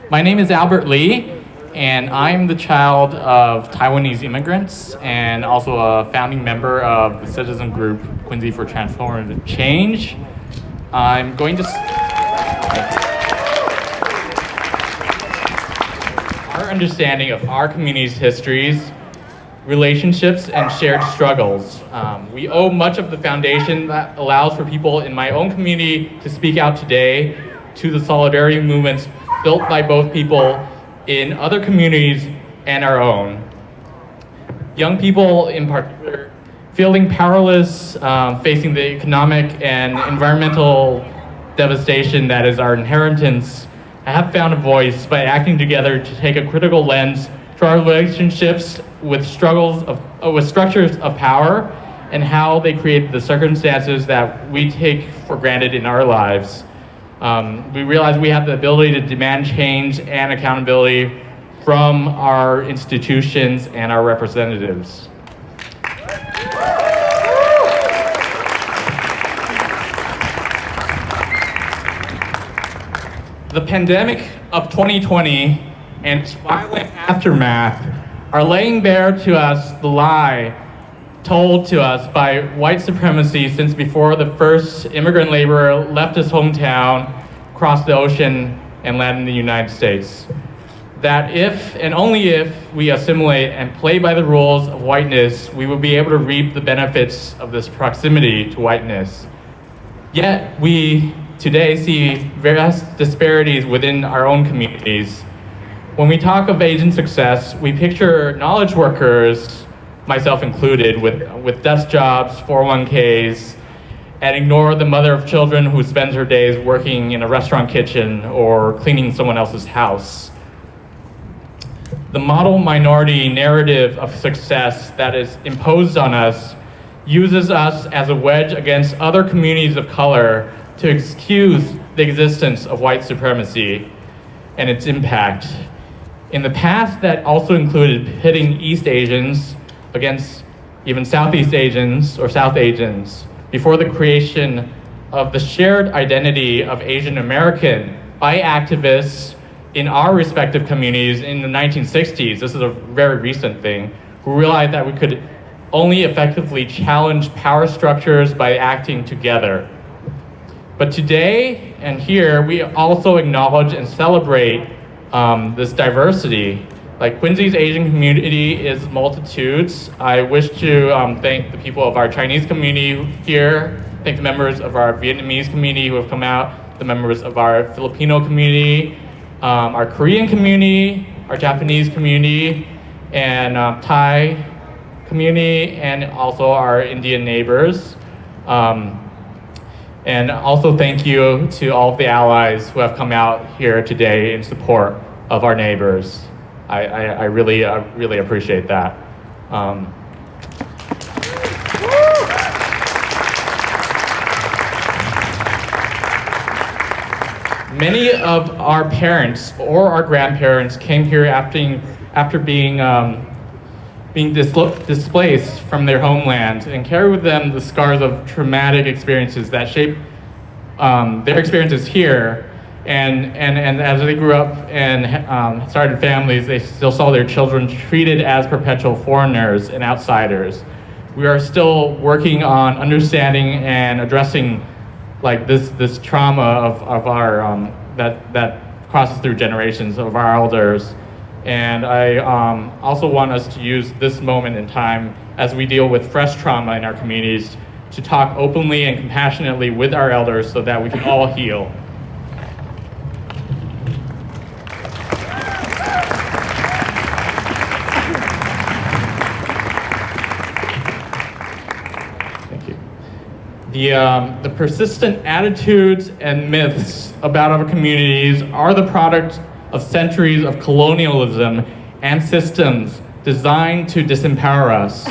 My name is Albert Lee, and I'm the child of Taiwanese immigrants and also a founding member of the citizen group Quincy for Transformative Change. I'm going to... Our understanding of our community's histories, relationships, and shared struggles. We owe much of the foundation that allows for people in my own community to speak out today to the solidarity movements built by both people in other communities and our own. Young people in particular feeling powerless, facing the economic and environmental devastation that is our inheritance, have found a voice by acting together to take a critical lens to our relationships with structures of power and how they create the circumstances that we take for granted in our lives. We realize we have the ability to demand change and accountability from our institutions and our representatives. The pandemic of 2020 and its violent aftermath are laying bare to us the lie told to us by white supremacy since before the first immigrant laborer left his hometown, crossed the ocean, and landed in the United States. That if and only if we assimilate and play by the rules of whiteness, we will be able to reap the benefits of this proximity to whiteness. Yet we today see various disparities within our own communities. When we talk of Asian success, we picture knowledge workers, myself included, with desk jobs, 401ks, and ignore the mother of children who spends her days working in a restaurant kitchen or cleaning someone else's house. The model minority narrative of success that is imposed on us uses us as a wedge against other communities of color to excuse the existence of white supremacy and its impact. In the past, that also included pitting East Asians against even Southeast Asians or South Asians before the creation of the shared identity of Asian American by activists in our respective communities in the 1960s. This is a very recent thing, who realized that we could only effectively challenge power structures by acting together. But today and here, we also acknowledge and celebrate this diversity. Like Quincy's Asian community is multitudes. I wish to thank the people of our Chinese community here, thank the members of our Vietnamese community who have come out, the members of our Filipino community, our Korean community, our Japanese community, and Thai community, and also our Indian neighbors. And also thank you to all of the allies who have come out here today in support of our neighbors. I really appreciate that. Many of our parents or our grandparents came here after being displaced from their homeland and carry with them the scars of traumatic experiences that shape their experiences here. And as they grew up and started families, they still saw their children treated as perpetual foreigners and outsiders. We are still working on understanding and addressing like this trauma of our that crosses through generations of our elders. And I also want us to use this moment in time as we deal with fresh trauma in our communities to talk openly and compassionately with our elders so that we can all heal. Thank you. The persistent attitudes and myths about our communities are the product of centuries of colonialism and systems designed to disempower us.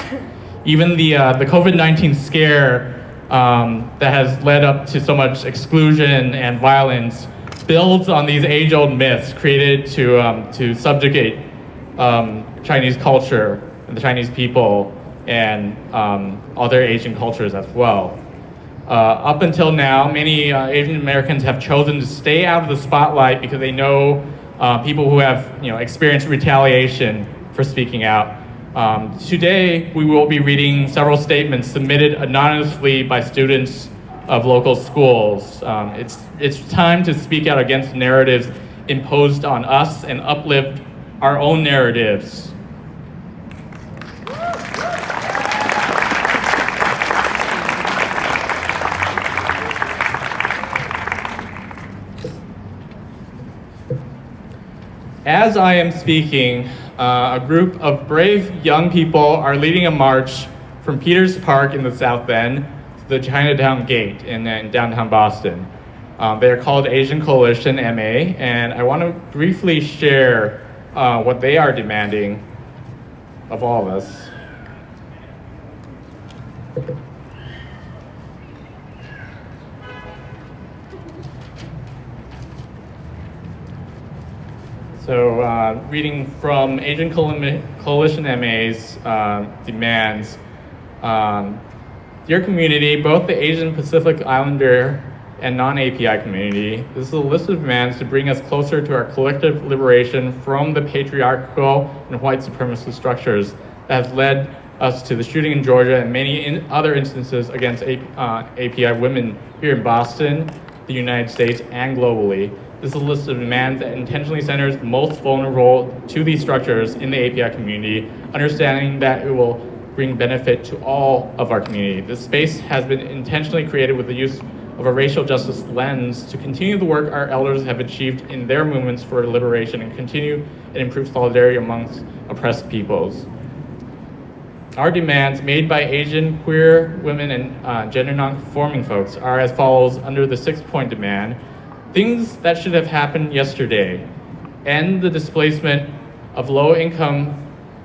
Even the COVID-19 scare that has led up to so much exclusion and violence builds on these age-old myths created to subjugate Chinese culture and the Chinese people and other Asian cultures as well. Up until now, many Asian Americans have chosen to stay out of the spotlight because they know people who have experienced retaliation for speaking out. Today, we will be reading several statements submitted anonymously by students of local schools. It's time to speak out against narratives imposed on us and uplift our own narratives. As I am speaking, a group of brave young people are leading a march from Peters Park in the South End to the Chinatown Gate in downtown Boston. They are called Asian Coalition MA, and I want to briefly share what they are demanding of all of us. So, reading from Asian Coalition MA's demands. Dear community, both the Asian Pacific Islander and non-API community, this is a list of demands to bring us closer to our collective liberation from the patriarchal and white supremacist structures that has led us to the shooting in Georgia and many other instances against API women here in Boston, the United States, and globally. This is a list of demands that intentionally centers the most vulnerable to these structures in the API community, understanding that it will bring benefit to all of our community. This space has been intentionally created with the use of a racial justice lens to continue the work our elders have achieved in their movements for liberation and continue and improve solidarity amongst oppressed peoples. Our demands made by Asian, queer, women, and gender non-conforming folks are as follows under the 6-point demand. Things that should have happened yesterday. End the displacement of low-income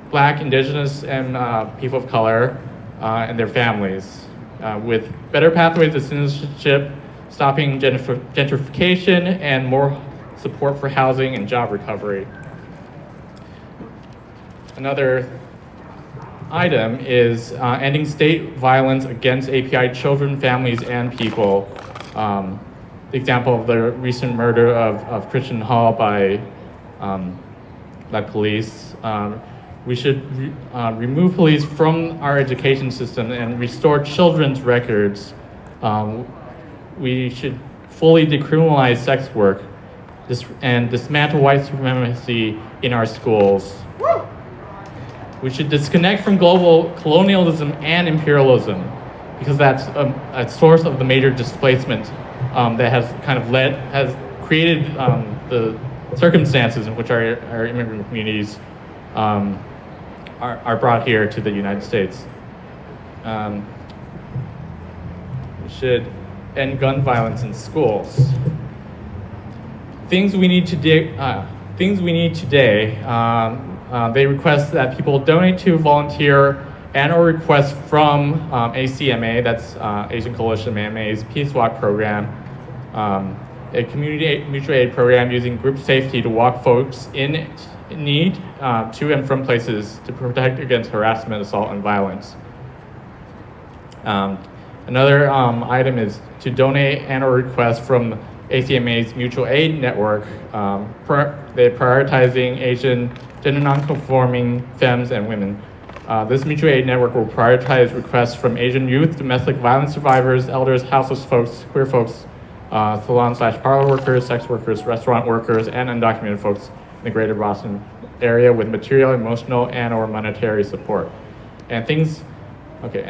Black, Indigenous, and people of color and their families. With better pathways to citizenship, stopping gentrification, and more support for housing and job recovery. Another item is ending state violence against API children, families, and people. The example of the recent murder of Christian Hall by police. We should remove police from our education system and restore children's records. We should fully decriminalize sex work and dismantle white supremacy in our schools. We should disconnect from global colonialism and imperialism because that's a source of the major displacement that has created the circumstances in which our immigrant communities are brought here to the United States. We should end gun violence in schools. Things we need today. They request that people donate to, volunteer, and/or request from ACMA, that's Asian Coalition MA's Peace Walk program, a community mutual aid program using group safety to walk folks in need to and from places to protect against harassment, assault, and violence. Another item is to donate and/or request from ACMA's mutual aid network. They're prioritizing Asian, gender non-conforming femmes and women. This mutual aid network will prioritize requests from Asian youth, domestic violence survivors, elders, houseless folks, queer folks, salon/parlor workers, sex workers, restaurant workers, and undocumented folks in the greater Boston area with material, emotional, and/or monetary support. And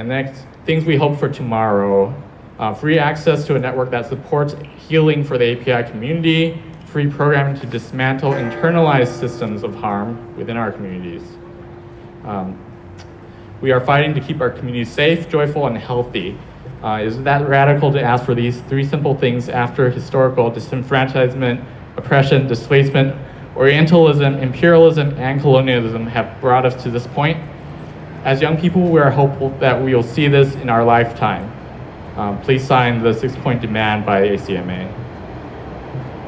next, things we hope for tomorrow. Free access to a network that supports healing for the API community, free programming to dismantle internalized systems of harm within our communities. We are fighting to keep our communities safe, joyful, and healthy. Isn't that radical to ask for these 3 simple things after historical disenfranchisement, oppression, displacement, Orientalism, imperialism, and colonialism have brought us to this point? As young people, we are hopeful that we will see this in our lifetime. Please sign the 6-point demand by ACMA.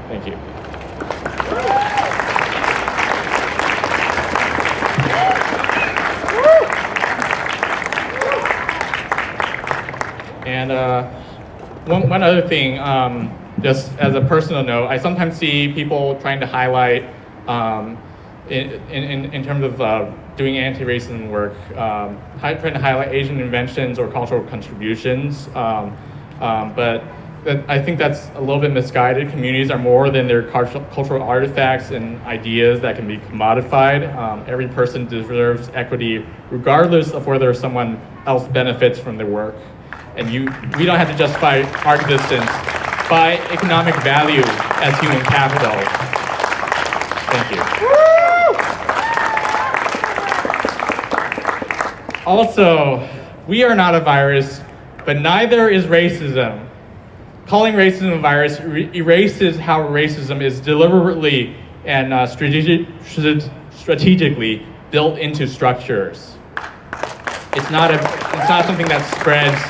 Thank you. And one other thing, just as a personal note, I sometimes see people trying to highlight in terms of doing anti-racism work, trying to highlight Asian inventions or cultural contributions. But I think that's a little bit misguided. Communities are more than their cultural artifacts and ideas that can be commodified. Every person deserves equity regardless of whether someone else benefits from their work. And we don't have to justify our existence by economic value as human capital. Thank you. Also, we are not a virus, but neither is racism. Calling racism a virus erases how racism is deliberately and strategically built into structures. It's not something that spreads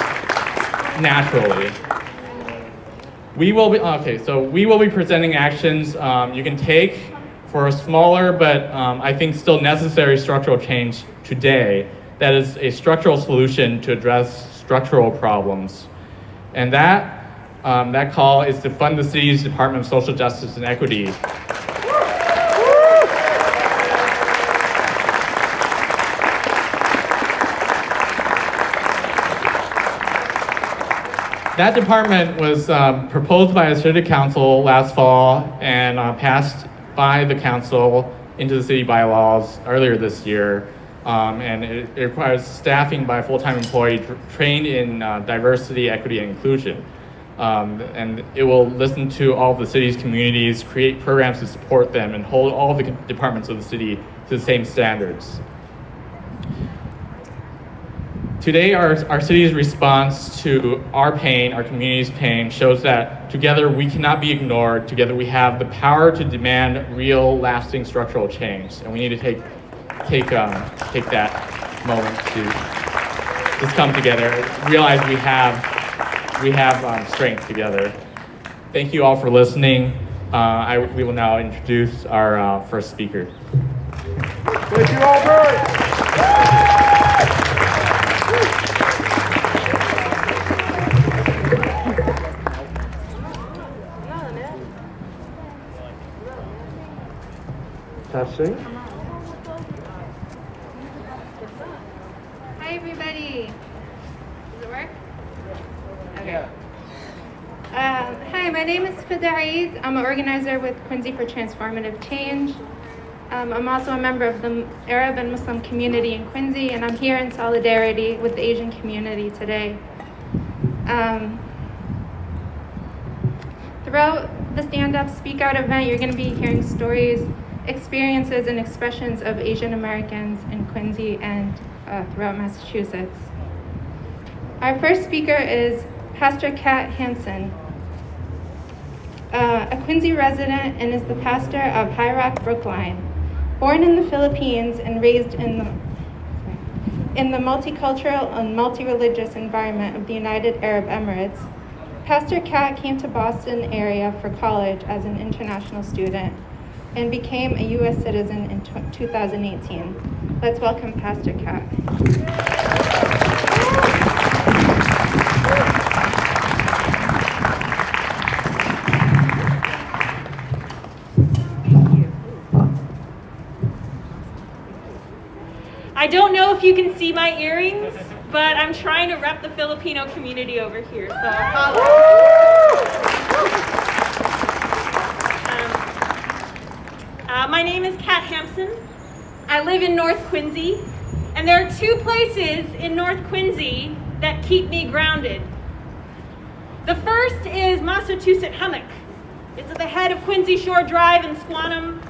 naturally. We will be presenting actions you can take for a smaller but I think still necessary structural change today that is a structural solution to address structural problems. And that call is to fund the city's Department of Social Justice and Equity. That department was proposed by a city council last fall and passed by the council into the city bylaws earlier this year. And it requires staffing by a full-time employee trained in diversity, equity, and inclusion. And it will listen to all of the city's communities, create programs to support them, and hold all the departments of the city to the same standards. Today, our city's response to our pain, our community's pain, shows that together we cannot be ignored. Together we have the power to demand real, lasting structural change, and we need to take that moment to just come together, realize we have strength together. Thank you all for listening. We will now introduce our first speaker. Thank you, Albert. Testing. Hi, everybody. Does it work? Okay. Hi, my name is Fida Eid. I'm an organizer with Quincy for Transformative Change. I'm also a member of the Arab and Muslim community in Quincy, and I'm here in solidarity with the Asian community today. Throughout the Stand Up, Speak Out event, you're going to be hearing stories, experiences, and expressions of Asian Americans in Quincy and throughout Massachusetts. Our first speaker is Pastor Kat Hansen, a Quincy resident and is the pastor of High Rock Brookline. Born in the Philippines and raised in the multicultural and multi-religious environment of the United Arab Emirates, Pastor Kat came to Boston area for college as an international student and became a U.S. citizen in 2018. Let's welcome Pastor Kat. I don't know if you can see my earrings, but I'm trying to rep the Filipino community over here, so my name is Kat Hampson. I live in North Quincy, and there are two places in North Quincy that keep me grounded. The first is Massachusetts Hummock. It's at the head of Quincy Shore Drive in Squantum,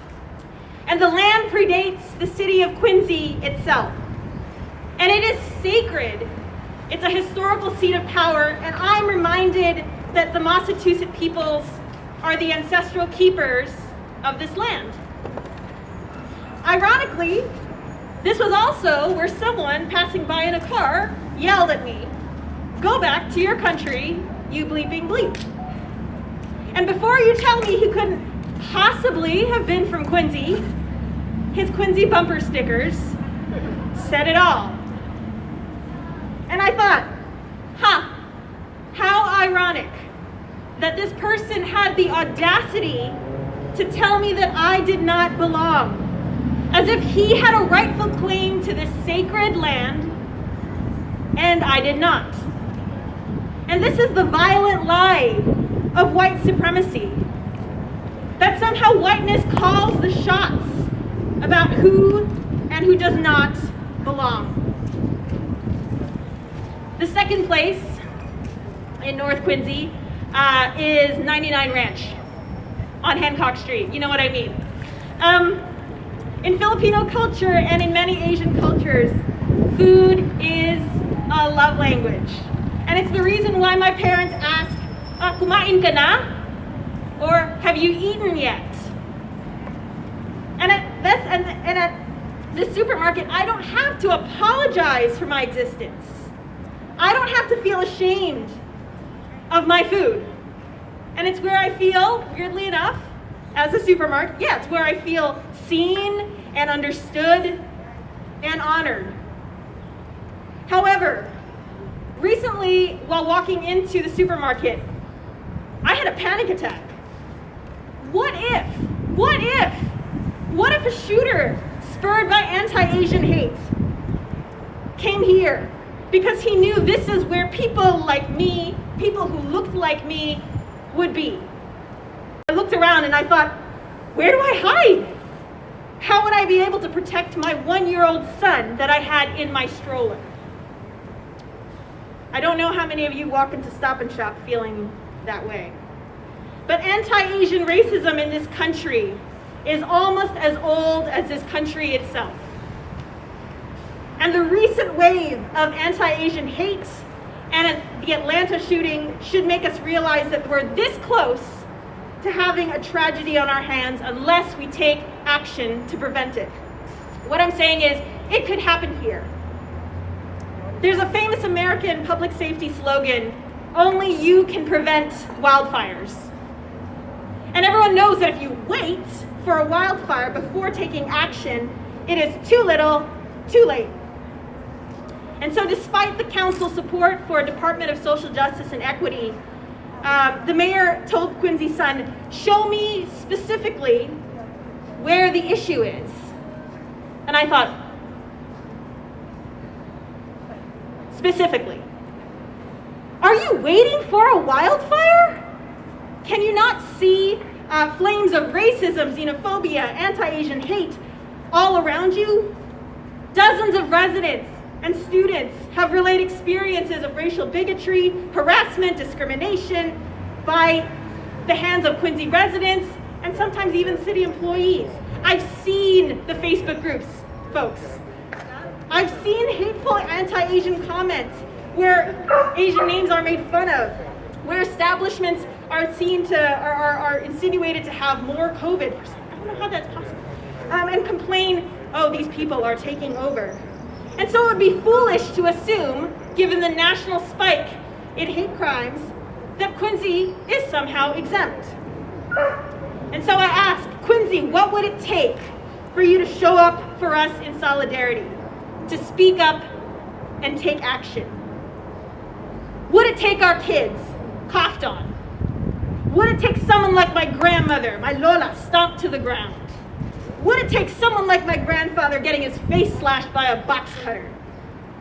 and the land predates the city of Quincy itself. And it is sacred. It's a historical seat of power, and I'm reminded that the Massachusetts peoples are the ancestral keepers of this land. Ironically, this was also where someone passing by in a car yelled at me, "Go back to your country, you bleeping bleep." And before you tell me he couldn't possibly have been from Quincy, his Quincy bumper stickers said it all. And I thought, how ironic that this person had the audacity to tell me that I did not belong, as if he had a rightful claim to this sacred land, and I did not. And this is the violent lie of white supremacy, that somehow whiteness calls the shots about who and who does not belong. The second place in North Quincy is 99 Ranch on Hancock Street. You know what I mean. In Filipino culture and in many Asian cultures, food is a love language. And it's the reason why my parents ask, kumain ka na? Or have you eaten yet? And at this supermarket, I don't have to apologize for my existence. I don't have to feel ashamed of my food. And it's where I feel, weirdly enough, as a supermarket, it's where I feel seen and understood and honored. However, recently, while walking into the supermarket, I had a panic attack. What if a shooter spurred by anti-Asian hate came here because he knew this is where people like me, people who looked like me, would be? I looked around and I thought, where do I hide? How would I be able to protect my 1-year-old son that I had in my stroller? I don't know how many of you walk into Stop and Shop feeling that way. But anti-Asian racism in this country is almost as old as this country itself. And the recent wave of anti-Asian hate and the Atlanta shooting should make us realize that we're this close to having a tragedy on our hands unless we take action to prevent it. What I'm saying is, it could happen here. There's a famous American public safety slogan, only you can prevent wildfires. And everyone knows that if you wait for a wildfire before taking action, it is too little, too late. And so despite the council's support for a Department of Social Justice and Equity, the mayor told Quincy Sun, show me specifically where the issue is. And I thought, specifically, are you waiting for a wildfire? Can you not see flames of racism, xenophobia, anti-Asian hate all around you? Dozens of residents and students have relayed experiences of racial bigotry, harassment, discrimination by the hands of Quincy residents and sometimes even city employees. I've seen the Facebook groups, folks. I've seen hateful anti-Asian comments where Asian names are made fun of, where establishments are seen to, are insinuated to have more COVID. I don't know how that's possible. And complain, oh, these people are taking over. And so it would be foolish to assume, given the national spike in hate crimes, that Quincy is somehow exempt. And so I ask, Quincy, what would it take for you to show up for us in solidarity, to speak up and take action? Would it take our kids coughed on? Would it take someone like my grandmother, my Lola, stomped to the ground? Would it take someone like my grandfather getting his face slashed by a box cutter?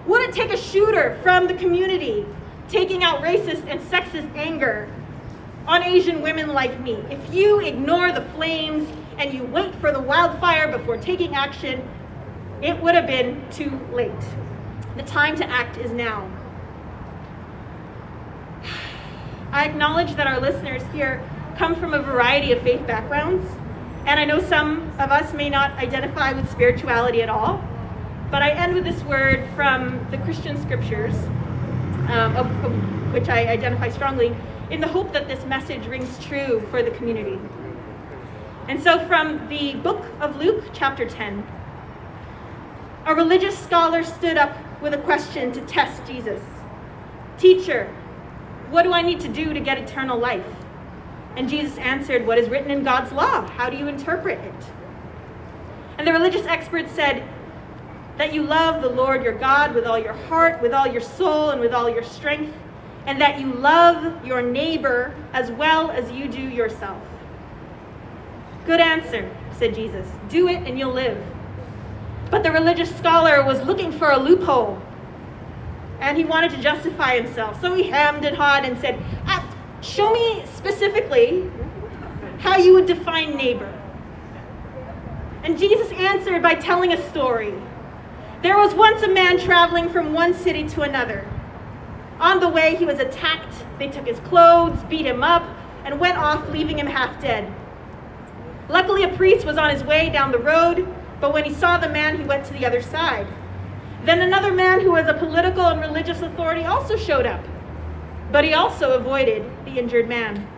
Would it take a shooter from the community taking out racist and sexist anger on Asian women like me? If you ignore the flames and you wait for the wildfire before taking action, it would have been too late. The time to act is now. I acknowledge that our listeners here come from a variety of faith backgrounds, and I know some of us may not identify with spirituality at all, but I end with this word from the Christian scriptures, of which I identify strongly, in the hope that this message rings true for the community. And so from the book of Luke, chapter 10, a religious scholar stood up with a question to test Jesus. Teacher, what do I need to do to get eternal life? And Jesus answered, what is written in God's law? How do you interpret it? And the religious expert said, that you love the Lord your God with all your heart, with all your soul, and with all your strength, and that you love your neighbor as well as you do yourself. Good answer, said Jesus. Do it and you'll live. But the religious scholar was looking for a loophole, and he wanted to justify himself. So he hemmed and hawed and said, show me specifically how you would define neighbor. And Jesus answered by telling a story. There was once a man traveling from one city to another. On the way, he was attacked. They took his clothes, beat him up, and went off, leaving him half dead. Luckily, a priest was on his way down the road, but when he saw the man, he went to the other side. Then another man who was a political and religious authority also showed up, but he also avoided the injured man.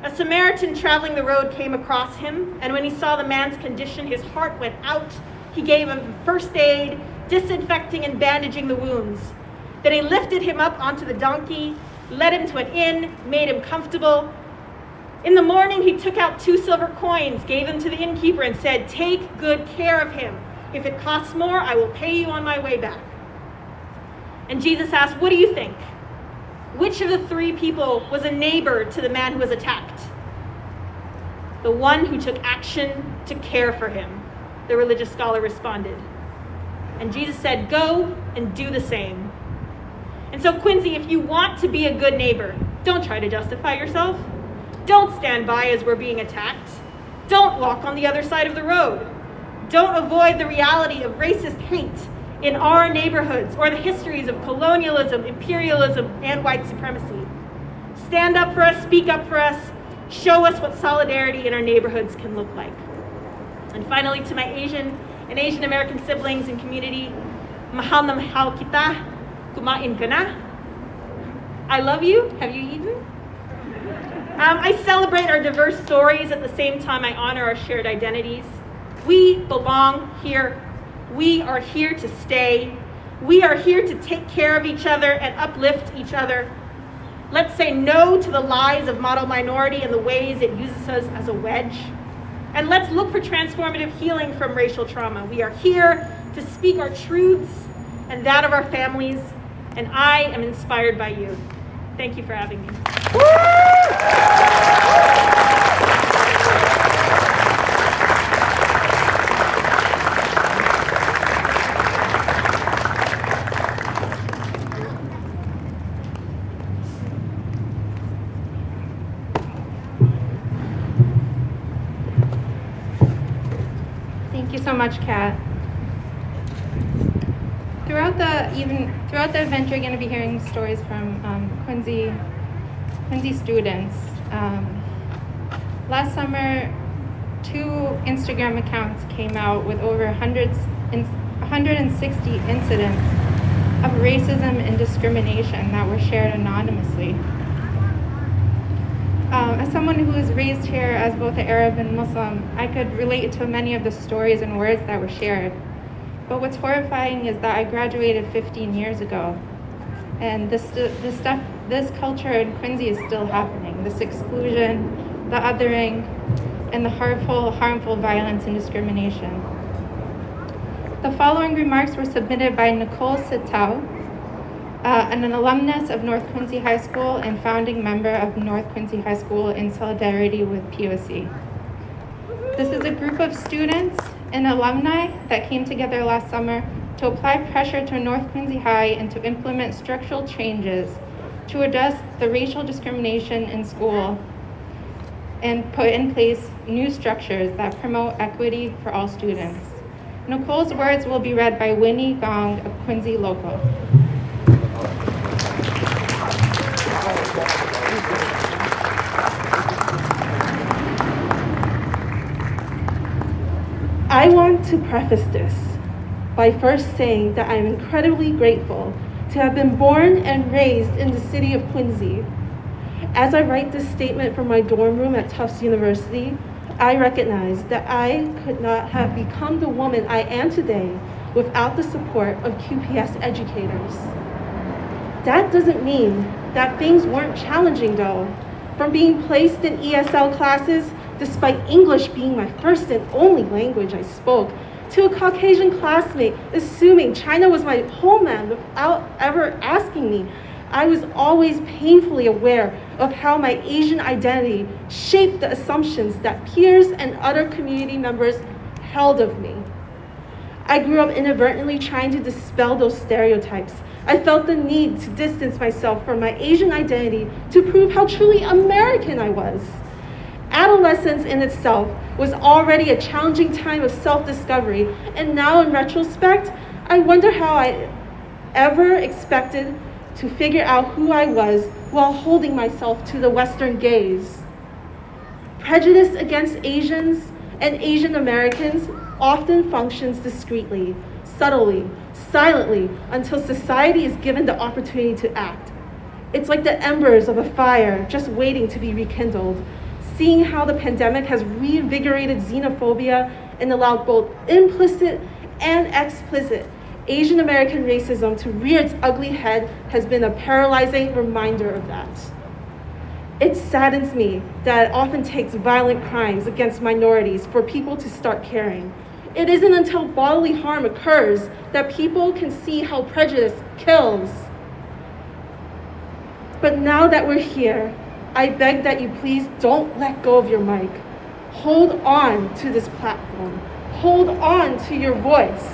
A Samaritan traveling the road came across him, and when he saw the man's condition, his heart went out. He gave him first aid, disinfecting and bandaging the wounds. Then he lifted him up onto the donkey, led him to an inn, made him comfortable. In the morning, he took out 2 silver coins, gave them to the innkeeper, and said, "Take good care of him. If it costs more, I will pay you on my way back." And Jesus asked, what do you think? Which of the 3 people was a neighbor to the man who was attacked? The one who took action to care for him, the religious scholar responded. And Jesus said, go and do the same. And so, Quincy, if you want to be a good neighbor, don't try to justify yourself. Don't stand by as we're being attacked. Don't walk on the other side of the road. Don't avoid the reality of racist hate in our neighborhoods or the histories of colonialism, imperialism, and white supremacy. Stand up for us, speak up for us, show us what solidarity in our neighborhoods can look like. And finally, to my Asian and Asian American siblings and community, mahal na mahal kita, kumain ka na. I love you. Have you eaten? I celebrate our diverse stories at the same time I honor our shared identities. We belong here. We are here to stay. We are here to take care of each other and uplift each other. Let's say no to the lies of model minority and the ways it uses us as a wedge. And let's look for transformative healing from racial trauma. We are here to speak our truths and that of our families, and I am inspired by you. Thank you for having me. Thank you so much, Kat. Throughout the event, you're going to be hearing stories from Quincy students. Last summer, 2 Instagram accounts came out with over 160 incidents of racism and discrimination that were shared anonymously. As someone who was raised here as both an Arab and Muslim, I could relate to many of the stories and words that were shared. But what's horrifying is that I graduated 15 years ago, and this culture in Quincy is still happening. This exclusion, the othering, and the harmful violence and discrimination. The following remarks were submitted by Nicole Sitao, an alumnus of North Quincy High School and founding member of North Quincy High School in solidarity with POC. This is a group of students and alumni that came together last summer to apply pressure to North Quincy High and to implement structural changes to address the racial discrimination in school and put in place new structures that promote equity for all students. Nicole's words will be read by Winnie Gong of Quincy Local. I want to preface this by first saying that I am incredibly grateful to have been born and raised in the city of Quincy. As I write this statement from my dorm room at Tufts University, I recognize that I could not have become the woman I am today without the support of QPS educators. That doesn't mean that things weren't challenging though. From being placed in ESL classes, despite English being my first and only language I spoke, to a Caucasian classmate assuming China was my homeland without ever asking me, I was always painfully aware of how my Asian identity shaped the assumptions that peers and other community members held of me. I grew up inadvertently trying to dispel those stereotypes. I felt the need to distance myself from my Asian identity to prove how truly American I was. Adolescence in itself was already a challenging time of self-discovery, and now in retrospect, I wonder how I ever expected to figure out who I was while holding myself to the Western gaze. Prejudice against Asians and Asian Americans often functions discreetly, subtly, silently, until society is given the opportunity to act. It's like the embers of a fire just waiting to be rekindled. Seeing how the pandemic has reinvigorated xenophobia and allowed both implicit and explicit Asian American racism to rear its ugly head has been a paralyzing reminder of that. It saddens me that it often takes violent crimes against minorities for people to start caring. It isn't until bodily harm occurs that people can see how prejudice kills. But now that we're here, I beg that you please don't let go of your mic. Hold on to this platform. Hold on to your voice,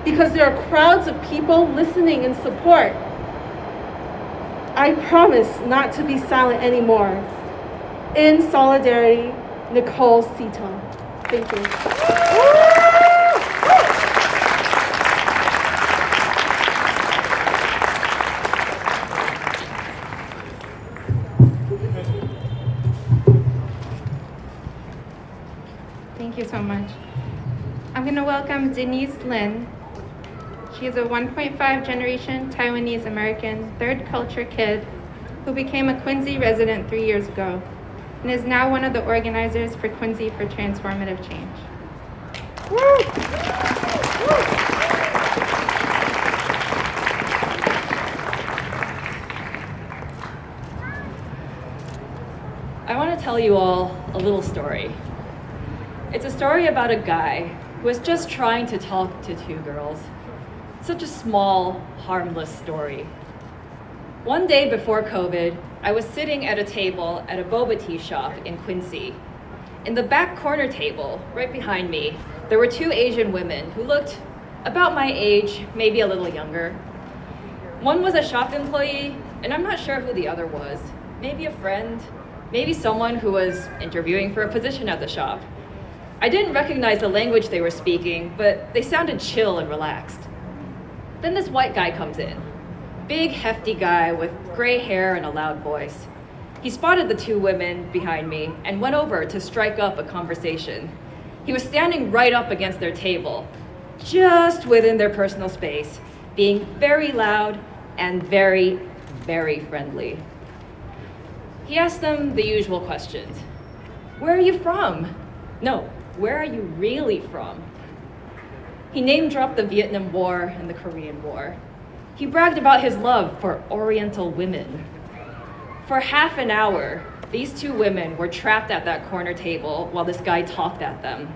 because there are crowds of people listening in support. I promise not to be silent anymore. In solidarity, Nicole Sito. Thank you. Thank you so much. I'm going to welcome Denise Lin. She is a 1.5 generation Taiwanese American third culture kid who became a Quincy resident 3 years ago and is now one of the organizers for Quincy for Transformative Change. I want to tell you all a little story. It's a story about a guy who was just trying to talk to two girls. Such a small, harmless story. One day before COVID, I was sitting at a table at a boba tea shop in Quincy. In the back corner table, right behind me, there were two Asian women who looked about my age, maybe a little younger. One was a shop employee, and I'm not sure who the other was. Maybe a friend, maybe someone who was interviewing for a position at the shop. I didn't recognize the language they were speaking, but they sounded chill and relaxed. Then this white guy comes in. Big, hefty guy with gray hair and a loud voice. He spotted the two women behind me and went over to strike up a conversation. He was standing right up against their table, just within their personal space, being very loud and very, very friendly. He asked them the usual questions. Where are you from? No, where are you really from? He name-dropped the Vietnam War and the Korean War. He bragged about his love for Oriental women. For half an hour, these two women were trapped at that corner table while this guy talked at them.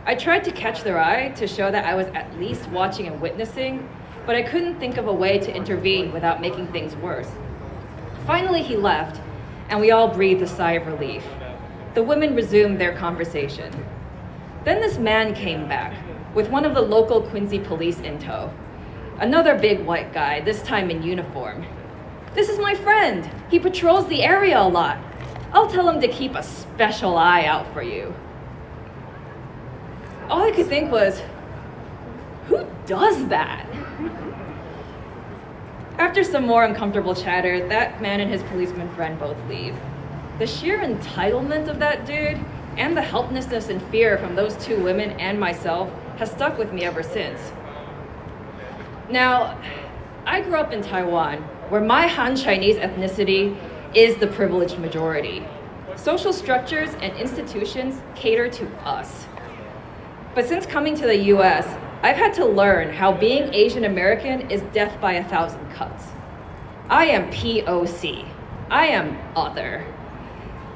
I tried to catch their eye to show that I was at least watching and witnessing, but I couldn't think of a way to intervene without making things worse. Finally, he left, and we all breathed a sigh of relief. The women resumed their conversation. Then this man came back, with one of the local Quincy police in tow. Another big white guy, this time in uniform. This is my friend. He patrols the area a lot. I'll tell him to keep a special eye out for you. All I could think was, who does that? After some more uncomfortable chatter, that man and his policeman friend both leave. The sheer entitlement of that dude and the helplessness and fear from those two women and myself has stuck with me ever since. Now, I grew up in Taiwan, where my Han Chinese ethnicity is the privileged majority. Social structures and institutions cater to us. But since coming to the US, I've had to learn how being Asian American is death by 1,000 cuts. I am POC. I am other.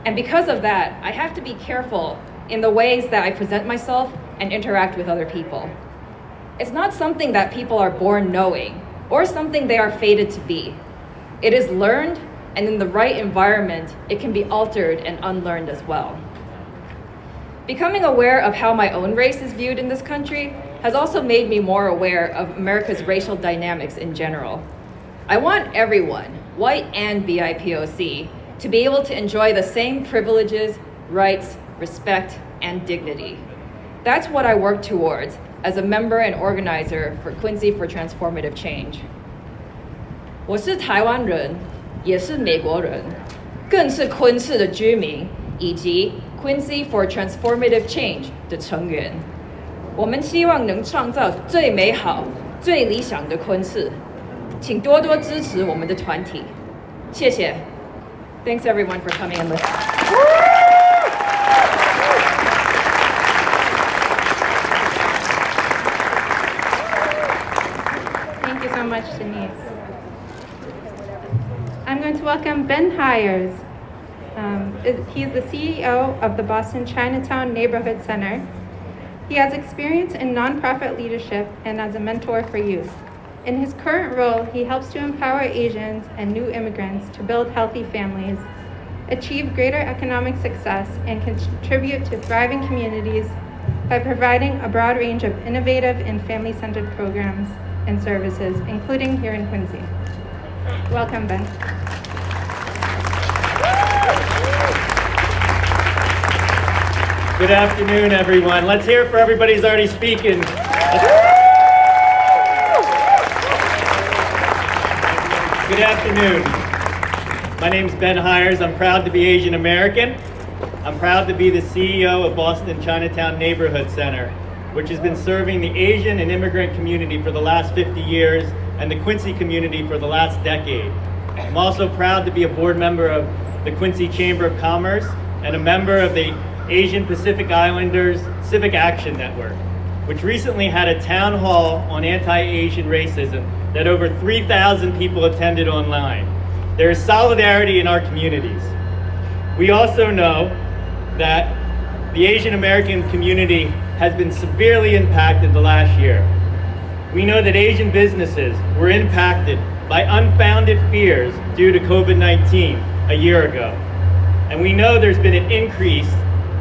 And because of that, I have to be careful in the ways that I present myself and interact with other people. It's not something that people are born knowing or something they are fated to be. It is learned, and in the right environment, it can be altered and unlearned as well. Becoming aware of how my own race is viewed in this country has also made me more aware of America's racial dynamics in general. I want everyone, white and BIPOC, to be able to enjoy the same privileges, rights, respect, and dignity. That's what I work towards as a member and organizer for Quincy for Transformative Change. 我是台湾人，也是美国人，更是昆士的居民，以及 Quincy for Transformative Change 的成员。我们希望能创造最美好、最理想的昆士，请多多支持我们的团体。谢谢。Thanks everyone for coming and listening. Thank you so much, Denise. I'm going to welcome Ben Hires. He's the CEO of the Boston Chinatown Neighborhood Center. He has experience in nonprofit leadership and as a mentor for youth. In his current role, he helps to empower Asians and new immigrants to build healthy families, achieve greater economic success, and contribute to thriving communities by providing a broad range of innovative and family-centered programs and services, including here in Quincy. Welcome, Ben. Good afternoon, everyone. Let's hear it for everybody who's already speaking. Good afternoon. My name's Ben Hires. I'm proud to be Asian American. I'm proud to be the CEO of Boston Chinatown Neighborhood Center, which has been serving the Asian and immigrant community for the last 50 years and the Quincy community for the last decade. I'm also proud to be a board member of the Quincy Chamber of Commerce and a member of the Asian Pacific Islanders Civic Action Network, which recently had a town hall on anti-Asian racism that over 3,000 people attended online. There is solidarity in our communities. We also know that the Asian American community has been severely impacted the last year. We know that Asian businesses were impacted by unfounded fears due to COVID-19 a year ago. And we know there's been an increase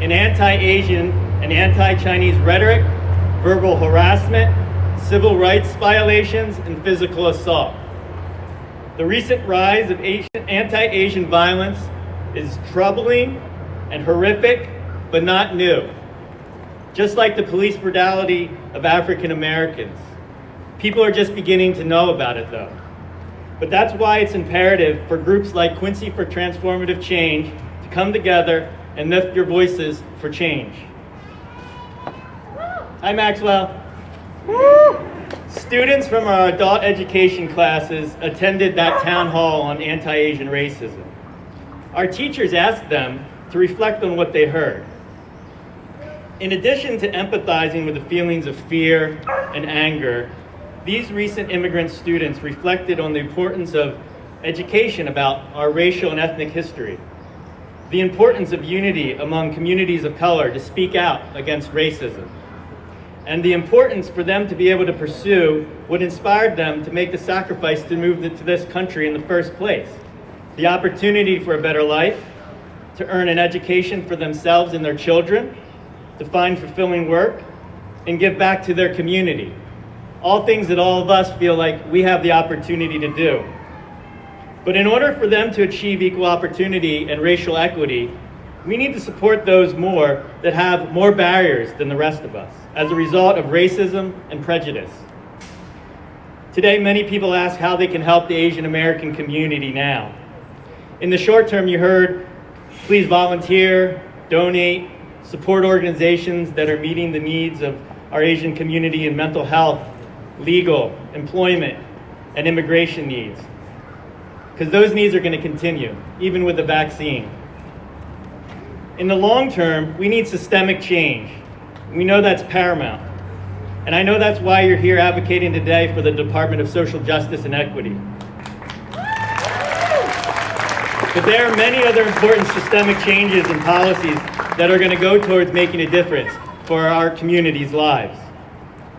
in anti-Asian and anti-Chinese rhetoric, verbal harassment, civil rights violations, and physical assault. The recent rise of anti-Asian violence is troubling and horrific, but not new. Just like the police brutality of African Americans. People are just beginning to know about it though. But that's why it's imperative for groups like Quincy for Transformative Change to come together and lift your voices for change. Hi, Maxwell. Students from our adult education classes attended that town hall on anti-Asian racism. Our teachers asked them to reflect on what they heard. In addition to empathizing with the feelings of fear and anger, these recent immigrant students reflected on the importance of education about our racial and ethnic history, the importance of unity among communities of color to speak out against racism, and the importance for them to be able to pursue what inspired them to make the sacrifice to move to this country in the first place. The opportunity for a better life, to earn an education for themselves and their children, to find fulfilling work, and give back to their community. All things that all of us feel like we have the opportunity to do. But in order for them to achieve equal opportunity and racial equity, we need to support those more that have more barriers than the rest of us as a result of racism and prejudice. Today, many people ask how they can help the Asian American community now. In the short term, you heard, please volunteer, donate, support organizations that are meeting the needs of our Asian community in mental health, legal, employment, and immigration needs. Because those needs are going to continue, even with the vaccine. In the long term, we need systemic change. We know that's paramount. And I know that's why you're here advocating today for the Department of Social Justice and Equity. But there are many other important systemic changes and policies that are going to go towards making a difference for our community's lives.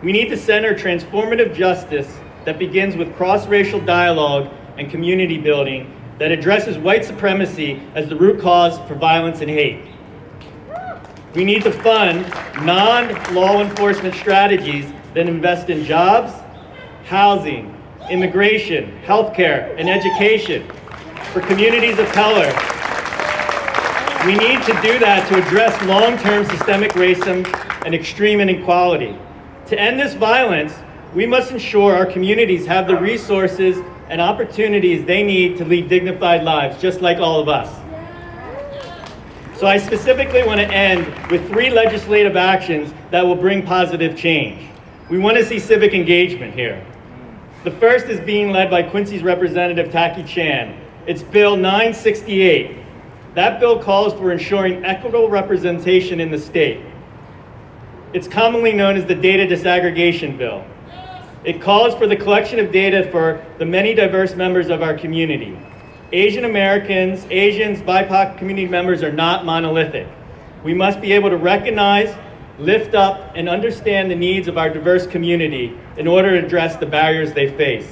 We need to center transformative justice that begins with cross-racial dialogue and community building that addresses white supremacy as the root cause for violence and hate. We need to fund non-law enforcement strategies that invest in jobs, housing, immigration, healthcare, and education for communities of color. We need to do that to address long-term systemic racism and extreme inequality. To end this violence, we must ensure our communities have the resources and opportunities they need to lead dignified lives, just like all of us. So I specifically want to end with 3 legislative actions that will bring positive change. We want to see civic engagement here. The first is being led by Quincy's Representative Taki Chan. It's Bill 968. That bill calls for ensuring equitable representation in the state. It's commonly known as the Data Disaggregation Bill. It calls for the collection of data for the many diverse members of our community. Asian Americans, Asians, BIPOC community members are not monolithic. We must be able to recognize, lift up, and understand the needs of our diverse community in order to address the barriers they face.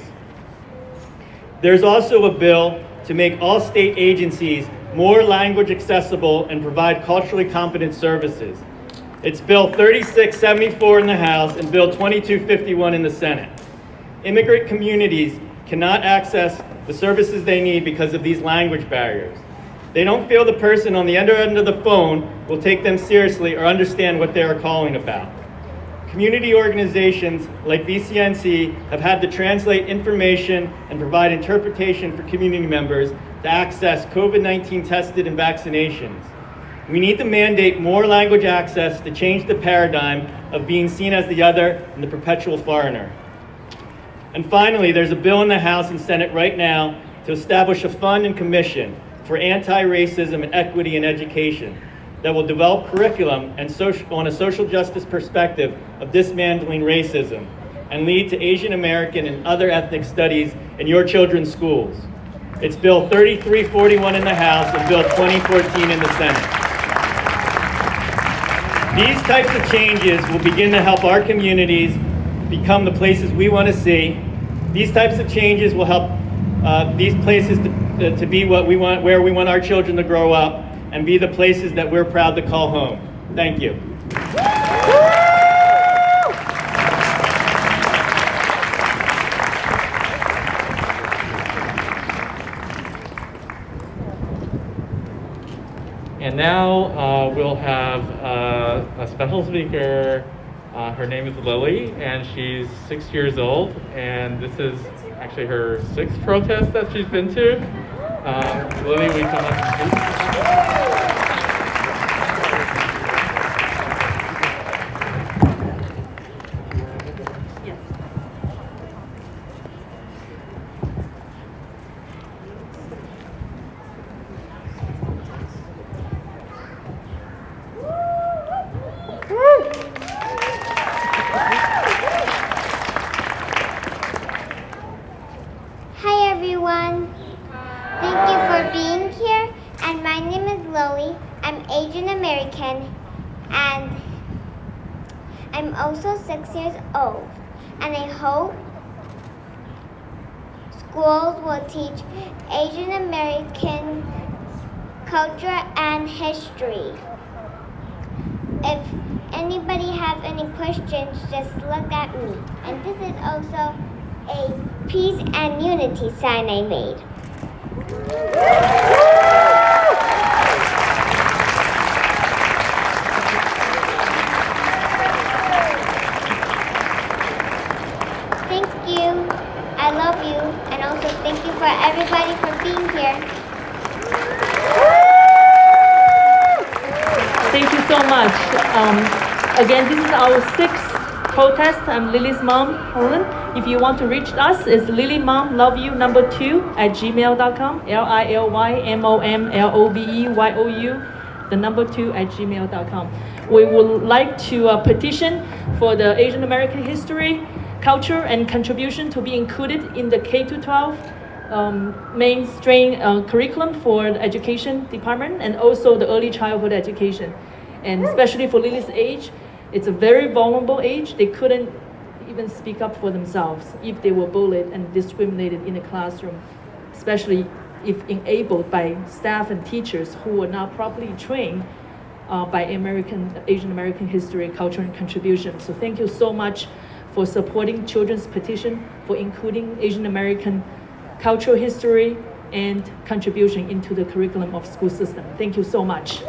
There's also a bill to make all state agencies more language accessible and provide culturally competent services. It's Bill 3674 in the House and Bill 2251 in the Senate. Immigrant communities cannot access the services they need because of these language barriers. They don't feel the person on the other end of the phone will take them seriously or understand what they are calling about. Community organizations like BCNC have had to translate information and provide interpretation for community members to access COVID-19 tested and vaccinations. We need to mandate more language access to change the paradigm of being seen as the other and the perpetual foreigner. And finally, there's a bill in the House and Senate right now to establish a fund and commission for anti-racism and equity in education that will develop curriculum and on a social justice perspective of dismantling racism and lead to Asian American and other ethnic studies in your children's schools. It's Bill 3341 in the House and Bill 2014 in the Senate. These types of changes will begin to help our communities become the places we want to see. These types of changes will help these places to be what we want, where we want our children to grow up and be the places that we're proud to call home. Thank you. And now we'll have a special speaker. Her name is Lily, and she's 6 years old, and this is actually her 6th protest that she's been to. Lily, will you come up and speak? Hi everyone, thank you for being here, and my name is Lily. I'm Asian American and I'm also 6 years old, and I hope schools will teach Asian American culture and history. If anybody have any questions, just look at me. And this is also a peace and unity sign I made. Thank you. I love you. And also thank you for everybody for being here. Thank you so much. Again, this is our 6th protest. I'm Lily's mom, Helen. If you want to reach us, it's lilymomloveyou2@gmail.com. LILYMOMLOVEYOU2@gmail.com. We would like to petition for the Asian American history, culture, and contribution to be included in the K-12 mainstream curriculum for the education department, and also the early childhood education. And especially for Lily's age, it's a very vulnerable age. They couldn't even speak up for themselves if they were bullied and discriminated in the classroom. especially if enabled by staff and teachers who are not properly trained by Asian American history, culture, and contribution. So thank you so much for supporting children's petition for including Asian American cultural history and contribution into the curriculum of school system. Thank you so much.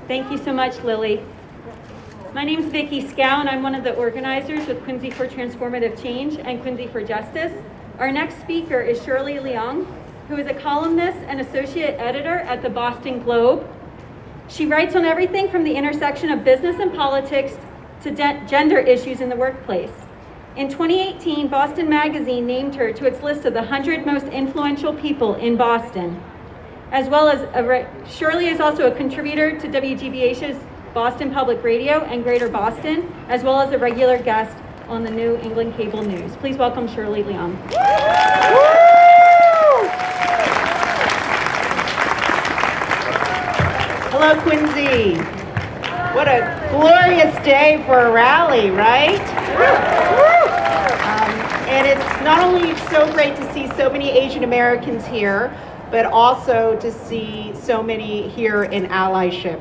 Thank you so much, Lily. My name is Vicki Scow, and I'm one of the organizers with Quincy for Transformative Change and Quincy for Justice. Our next speaker is Shirley Leong, who is a columnist and associate editor at the Boston Globe. She writes on everything from the intersection of business and politics to gender issues in the workplace. In 2018, Boston Magazine named her to its list of the 100 most influential people in Boston. As well as Shirley is also a contributor to WGBH's Boston Public Radio and Greater Boston, as well as a regular guest on the New England Cable News. Please welcome Shirley Leong. Hello, Quincy. What a glorious day for a rally, right? And it's not only so great to see so many Asian Americans here, but also to see so many here in allyship.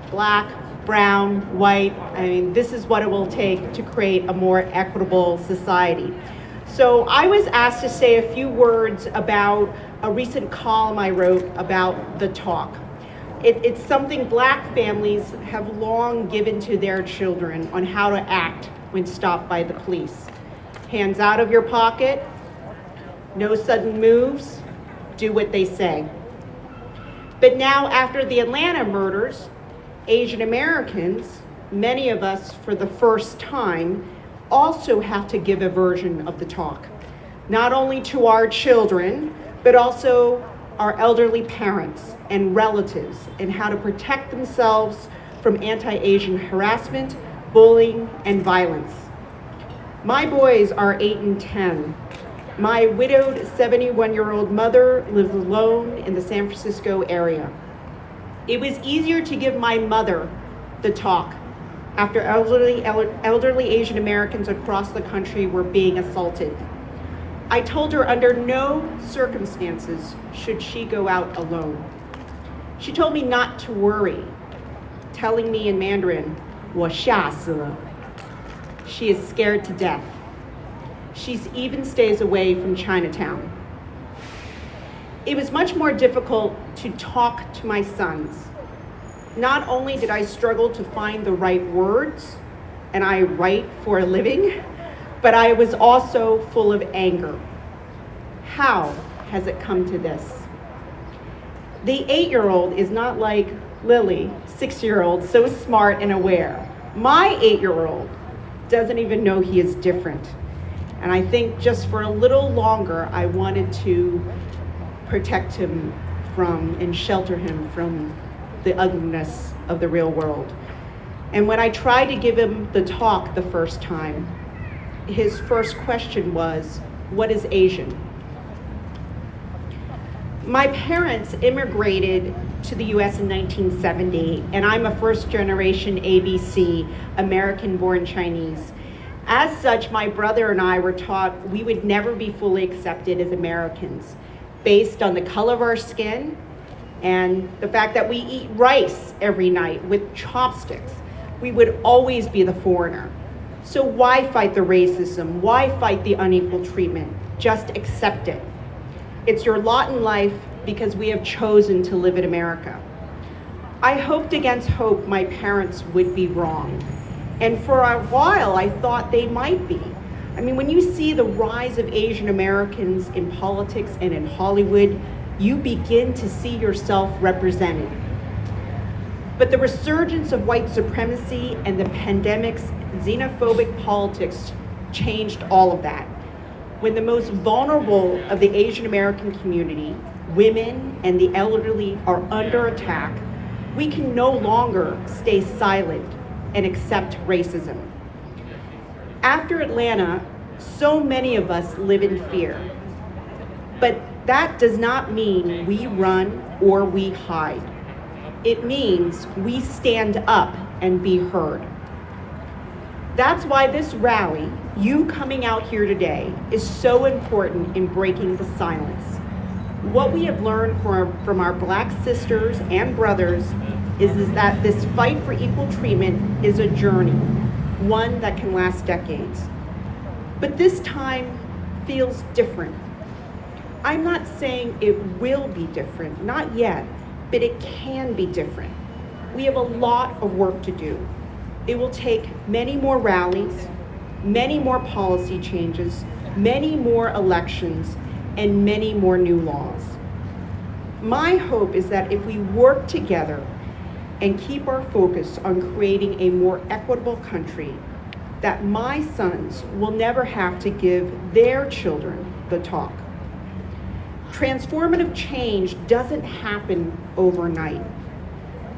Black, brown, white, I mean, this is what it will take to create a more equitable society. So I was asked to say a few words about a recent column I wrote about the talk. It's something Black families have long given to their children on how to act when stopped by the police. Hands out of your pocket, no sudden moves, do what they say. But now, after the Atlanta murders, Asian Americans, many of us for the first time, also have to give a version of the talk, not only to our children, but also our elderly parents and relatives, and how to protect themselves from anti-Asian harassment, bullying, and violence. My boys are 8 and 10. My widowed 71-year-old mother lives alone in the San Francisco area. It was easier to give my mother the talk after elderly Asian Americans across the country were being assaulted. I told her under no circumstances should she go out alone. She told me not to worry, telling me in Mandarin, 我吓死了. She is scared to death. She even stays away from Chinatown. It was much more difficult to talk to my sons. Not only did I struggle to find the right words, and I write for a living, but I was also full of anger. How has it come to this? The 8-year-old is not like Lily, 6-year-old, so smart and aware. My 8-year-old doesn't even know he is different. And I think just for a little longer, I wanted to protect him from and shelter him from the ugliness of the real world. And when I tried to give him the talk the first time, his first question was, what is Asian? My parents immigrated to the US in 1970, and I'm a first-generation ABC, American-born Chinese. As such, my brother and I were taught we would never be fully accepted as Americans based on the color of our skin and the fact that we eat rice every night with chopsticks. We would always be the foreigner. So why fight the racism? Why fight the unequal treatment? Just accept it. It's your lot in life because we have chosen to live in America. I hoped against hope my parents would be wrong. And for a while, I thought they might be. I mean, when you see the rise of Asian Americans in politics and in Hollywood, you begin to see yourself represented. But the resurgence of white supremacy and the pandemic's xenophobic politics changed all of that. When the most vulnerable of the Asian American community, women and the elderly, are under attack, we can no longer stay silent and accept racism. After Atlanta, so many of us live in fear. But that does not mean we run or we hide. It means we stand up and be heard. That's why this rally, you coming out here today, is so important in breaking the silence. What we have learned from our Black sisters and brothers is that this fight for equal treatment is a journey, one that can last decades. But this time feels different. I'm not saying it will be different, not yet, but it can be different. We have a lot of work to do. It will take many more rallies, many more policy changes, many more elections, and many more new laws. My hope is that if we work together and keep our focus on creating a more equitable country, that my sons will never have to give their children the talk. Transformative change doesn't happen overnight,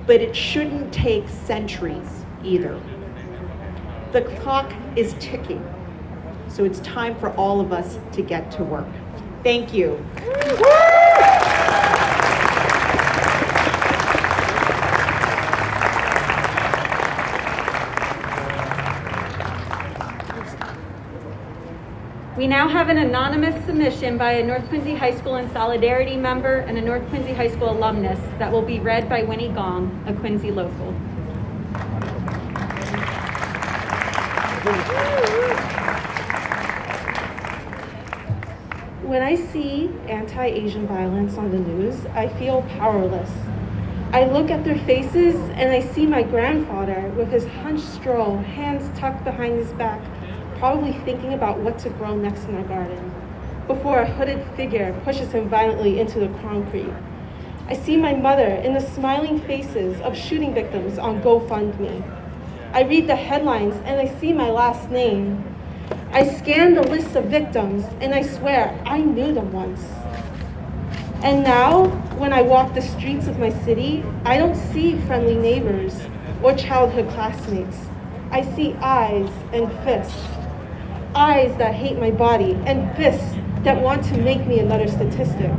but it shouldn't take centuries either. The clock is ticking, so it's time for all of us to get to work. Thank you. We now have an anonymous submission by a North Quincy High School and Solidarity member and a North Quincy High School alumnus that will be read by Winnie Gong, a Quincy local. When I see anti-Asian violence on the news, I feel powerless. I look at their faces and I see my grandfather with his hunched stroll, hands tucked behind his back, probably thinking about what to grow next in our garden, before a hooded figure pushes him violently into the concrete. I see my mother in the smiling faces of shooting victims on GoFundMe. I read the headlines and I see my last name. I scan the list of victims and I swear I knew them once. And now, when I walk the streets of my city, I don't see friendly neighbors or childhood classmates. I see eyes and fists. Eyes that hate my body and fists that want to make me another statistic.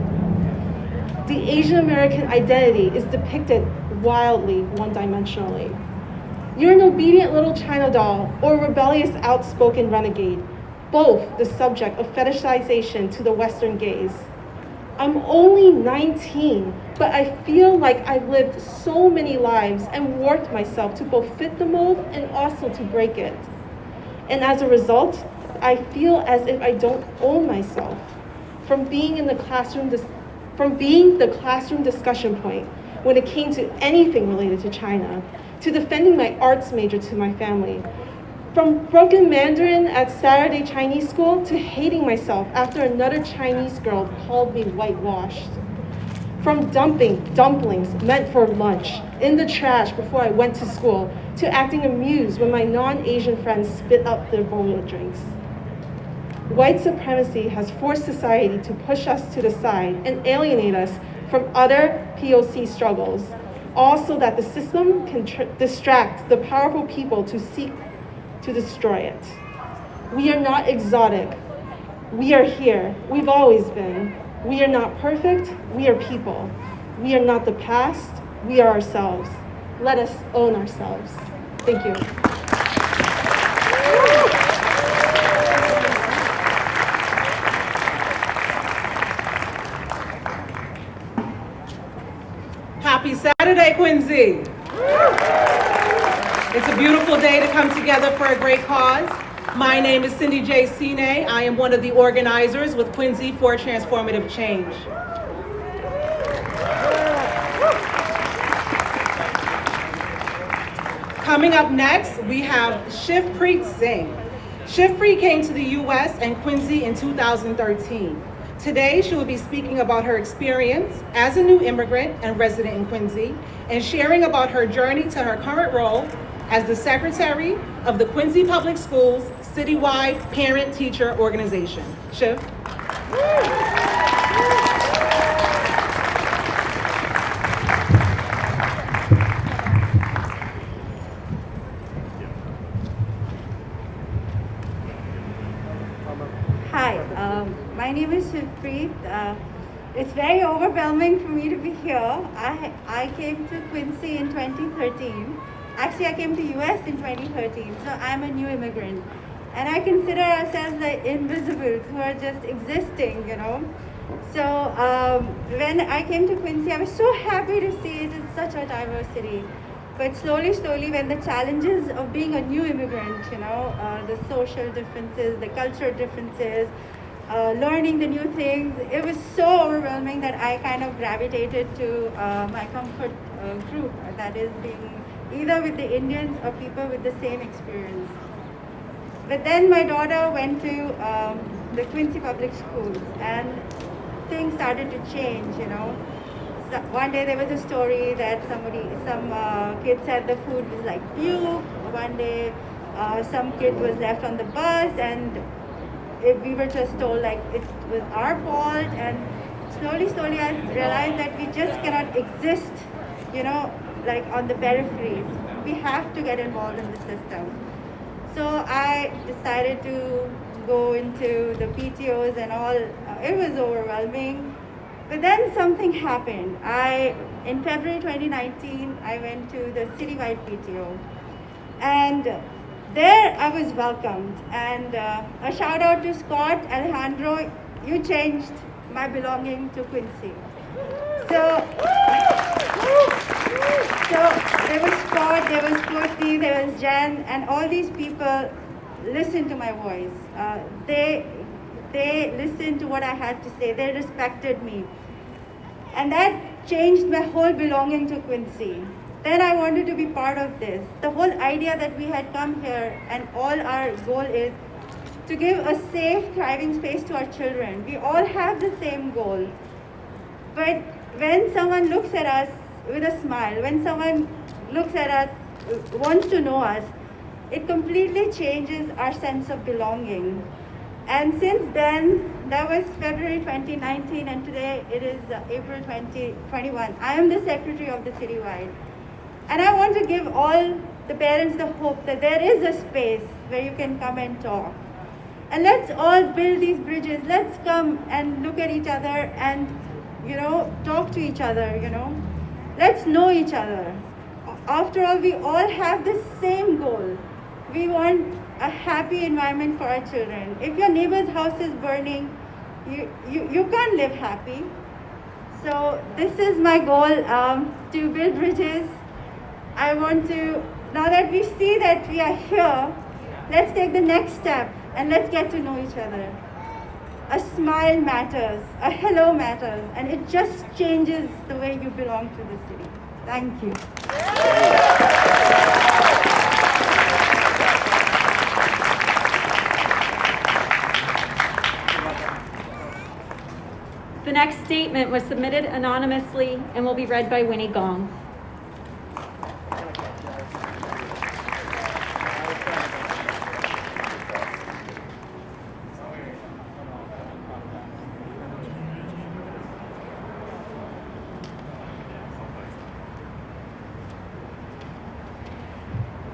The Asian American identity is depicted wildly one-dimensionally. You're an obedient little China doll or a rebellious outspoken renegade, both the subject of fetishization to the Western gaze. I'm only 19, but I feel like I've lived so many lives and worked myself to both fit the mold and also to break it. And as a result, I feel as if I don't own myself. From being the classroom discussion point when it came to anything related to China, to defending my arts major to my family, from broken Mandarin at Saturday Chinese school to hating myself after another Chinese girl called me whitewashed. From dumping dumplings meant for lunch in the trash before I went to school to acting amused when my non-Asian friends spit up their bowl of drinks. White supremacy has forced society to push us to the side and alienate us from other POC struggles, all so that the system can distract the powerful people to seek to destroy it. We are not exotic. We are here. We've always been. We are not perfect. We are people. We are not the past. We are ourselves. Let us own ourselves. Thank you. Happy Saturday, Quincy. It's a beautiful day to come together for a great cause. My name is Cindy J. Sine. I am one of the organizers with Quincy for Transformative Change. Coming up next, we have Shivpreet Singh. Shivpreet came to the U.S. and Quincy in 2013. Today, she will be speaking about her experience as a new immigrant and resident in Quincy, and sharing about her journey to her current role as the Secretary of the Quincy Public Schools Citywide Parent-Teacher Organization. Shiv? Hi, my name is Shivpreet. It's very overwhelming for me to be here. I came to Quincy in 2013. Actually, I came to US in 2013, so I'm a new immigrant. And I consider ourselves the invisibles who are just existing, you know. So when I came to Quincy, I was so happy to see it is such a diverse city. But slowly, when the challenges of being a new immigrant, you know, the social differences, the cultural differences, learning the new things, it was so overwhelming that I kind of gravitated to my comfort group, that is being either with the Indians or people with the same experience. But then my daughter went to the Quincy Public Schools and things started to change, you know. So one day there was a story that some kid said the food was like puke. One day some kid was left on the bus and we were just told like it was our fault. And slowly I realized that we just cannot exist, you know, like on the peripheries. We have to get involved in the system. So I decided to go into the PTOs and all. It was overwhelming. But then something happened. In February 2019, I went to the citywide PTO. And there I was welcomed. And a shout out to Scott, Alejandro, you changed my belonging to Quincy. So there was Scott, there was Courtney, there was Jen, and all these people listened to my voice. They listened to what I had to say. They respected me. And that changed my whole belonging to Quincy. Then I wanted to be part of this. The whole idea that we had come here and all our goal is to give a safe, thriving space to our children. We all have the same goal. But when someone looks at us with a smile, when someone looks at us, wants to know us, it completely changes our sense of belonging. And since then, that was February 2019, and today it is April 2021. I am the secretary of the citywide. And I want to give all the parents the hope that there is a space where you can come and talk. And let's all build these bridges. Let's come and look at each other and, you know, talk to each other, you know. Let's know each other. After all, we all have the same goal. We want a happy environment for our children. If your neighbor's house is burning, you can't live happy. So this is my goal, to build bridges. I want to, now that we see that we are here, let's take the next step and let's get to know each other. A smile matters, a hello matters, and it just changes the way you belong to the city. Thank you. The next statement was submitted anonymously and will be read by Winnie Gong.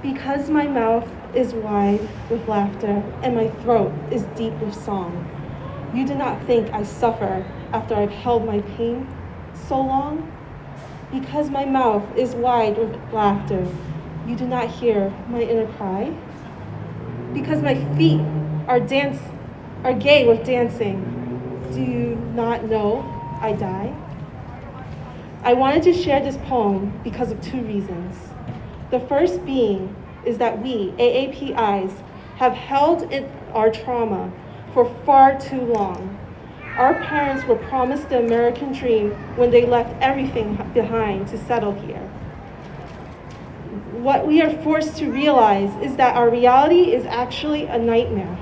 Because my mouth is wide with laughter and my throat is deep with song, you do not think I suffer after I've held my pain so long? Because my mouth is wide with laughter, you do not hear my inner cry? Because my feet are gay with dancing, do you not know I die? I wanted to share this poem because of two reasons. The first being is that we, AAPIs, have held in our trauma for far too long. Our parents were promised the American dream when they left everything behind to settle here. What we are forced to realize is that our reality is actually a nightmare.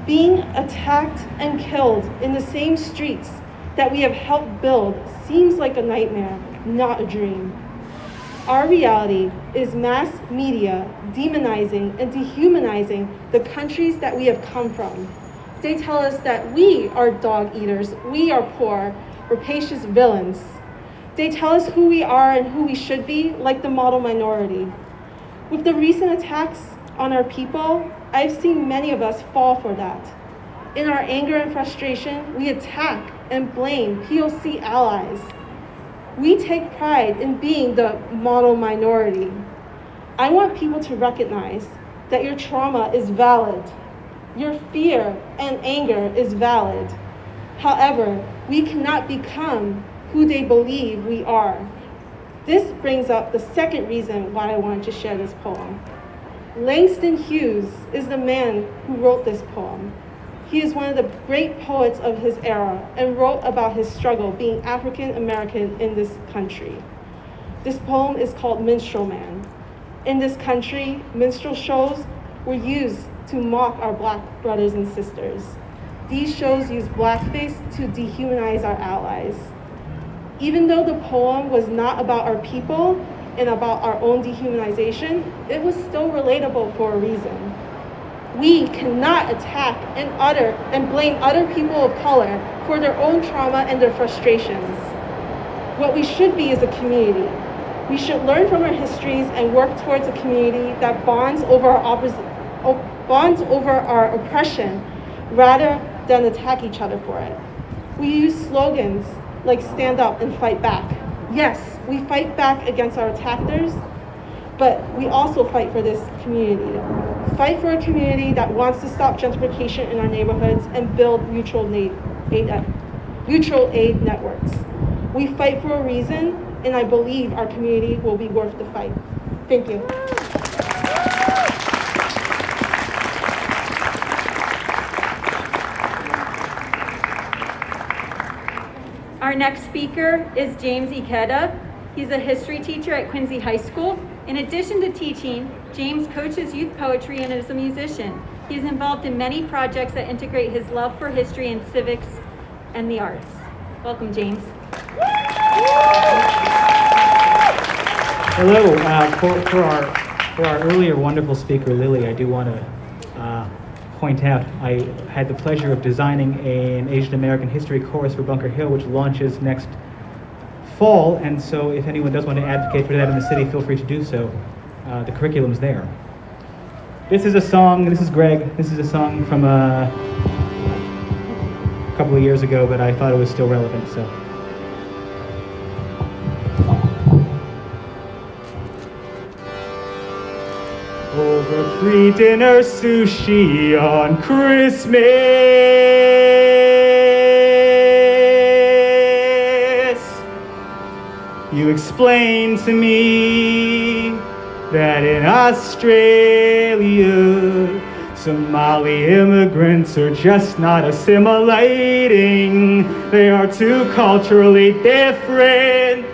Being attacked and killed in the same streets that we have helped build seems like a nightmare, not a dream. Our reality is mass media demonizing and dehumanizing the countries that we have come from. They tell us that we are dog eaters, we are poor, rapacious villains. They tell us who we are and who we should be, like the model minority. With the recent attacks on our people, I've seen many of us fall for that. In our anger and frustration, we attack and blame POC allies. We take pride in being the model minority. I want people to recognize that your trauma is valid. Your fear and anger is valid. However, we cannot become who they believe we are. This brings up the second reason why I wanted to share this poem. Langston Hughes is the man who wrote this poem. He is one of the great poets of his era and wrote about his struggle being African American in this country. This poem is called Minstrel Man. In this country, minstrel shows were used to mock our Black brothers and sisters. These shows use blackface to dehumanize our allies. Even though the poem was not about our people and about our own dehumanization, it was still relatable for a reason. We cannot attack and blame other people of color for their own trauma and their frustrations. What we should be is a community. We should learn from our histories and work towards a community that bonds over our oppression rather than attack each other for it. We use slogans like stand up and fight back. Yes, we fight back against our attackers, but we also fight for this community. Fight for a community that wants to stop gentrification in our neighborhoods and build mutual aid networks. We fight for a reason, and I believe our community will be worth the fight. Thank you. Our next speaker is James Ikeda. He's a history teacher at Quincy High School. In addition to teaching, James coaches youth poetry and is a musician. He is involved in many projects that integrate his love for history and civics and the arts. Welcome, James. Hello. For our earlier wonderful speaker, Lily, I do want to point out I had the pleasure of designing an Asian American history course for Bunker Hill, which launches next fall, and so if anyone does want to advocate for that in the city, feel free to do so. The curriculum's there. This is a song, this is Greg, this is a song from a couple of years ago, but I thought it was still relevant, so. Over pre-dinner sushi on Christmas, you explained to me that in Australia, Somali immigrants are just not assimilating. They are too culturally different.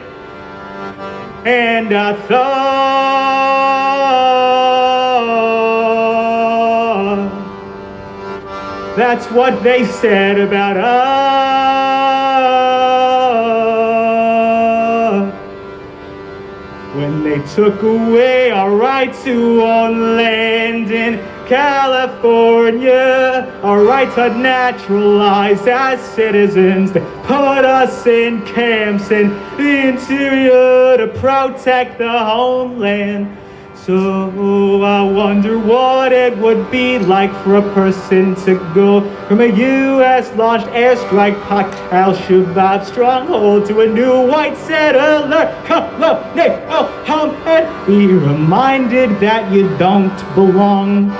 And I thought that's what they said about us when they took away our right to own land in California, our right to naturalize as citizens. They put us in camps in the interior to protect the homeland. So I wonder what it would be like for a person to go from a U.S.-launched airstrike packed Al-Shabaab stronghold to a new white settler colony home and be reminded that you don't belong.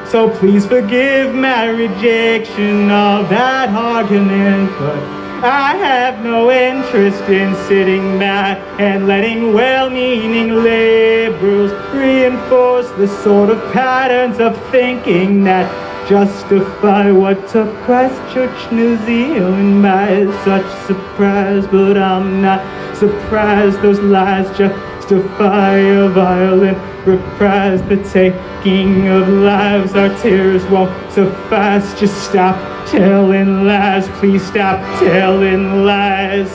So please forgive my rejection of that argument, but I have no interest in sitting back and letting well-meaning liberals reinforce the sort of patterns of thinking that justify what took Christchurch, New Zealand by such surprise. But I'm not surprised those lies justify a violent reprise. The taking of lives, our tears won't suffice. Just stop telling lies, please stop telling lies.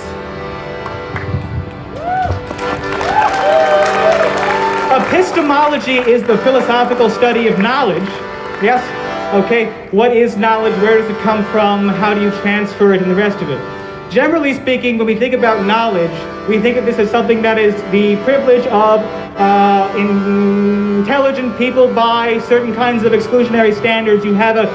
Epistemology is the philosophical study of knowledge. Yes? Okay, what is knowledge? Where does it come from? How do you transfer it and the rest of it? Generally speaking, when we think about knowledge, we think of this as something that is the privilege of intelligent people by certain kinds of exclusionary standards. You have a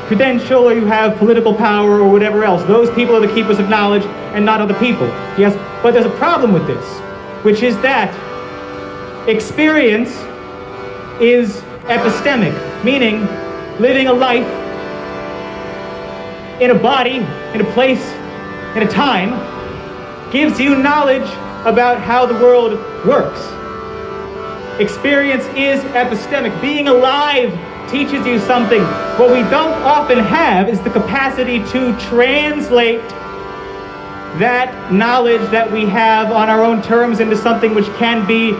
credential or you have political power or whatever else. Those people are the keepers of knowledge and not other people. Yes, but there's a problem with this, which is that experience is epistemic, meaning living a life in a body, in a place, in a time, gives you knowledge about how the world works. Experience is epistemic. Being alive teaches you something. What we don't often have is the capacity to translate that knowledge that we have on our own terms into something which can be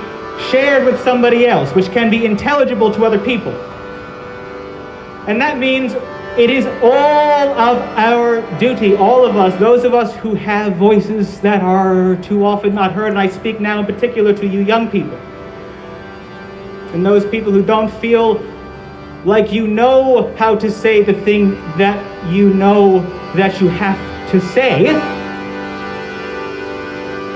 shared with somebody else, which can be intelligible to other people. And that means it is all of our duty, all of us, those of us who have voices that are too often not heard, and I speak now in particular to you young people, and those people who don't feel like you know how to say the thing that you know that you have to say.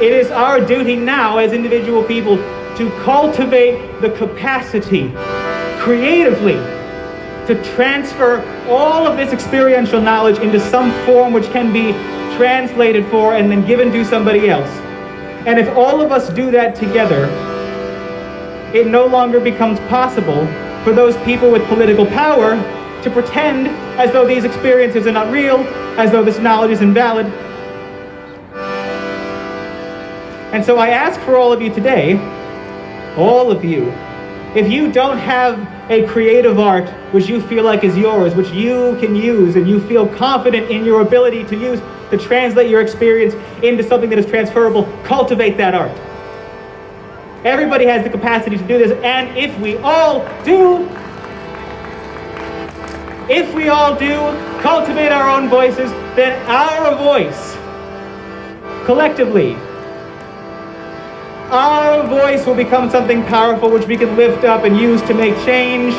It is our duty now as individual people to cultivate the capacity creatively to transfer all of this experiential knowledge into some form which can be translated for and then given to somebody else. And if all of us do that together, it no longer becomes possible for those people with political power to pretend as though these experiences are not real, as though this knowledge is invalid. And so I ask for all of you today, all of you, if you don't have a creative art which you feel like is yours, which you can use and you feel confident in your ability to use to translate your experience into something that is transferable, cultivate that art. Everybody has the capacity to do this, and if we all do, cultivate our own voices, then our voice, collectively, our voice will become something powerful which we can lift up and use to make change,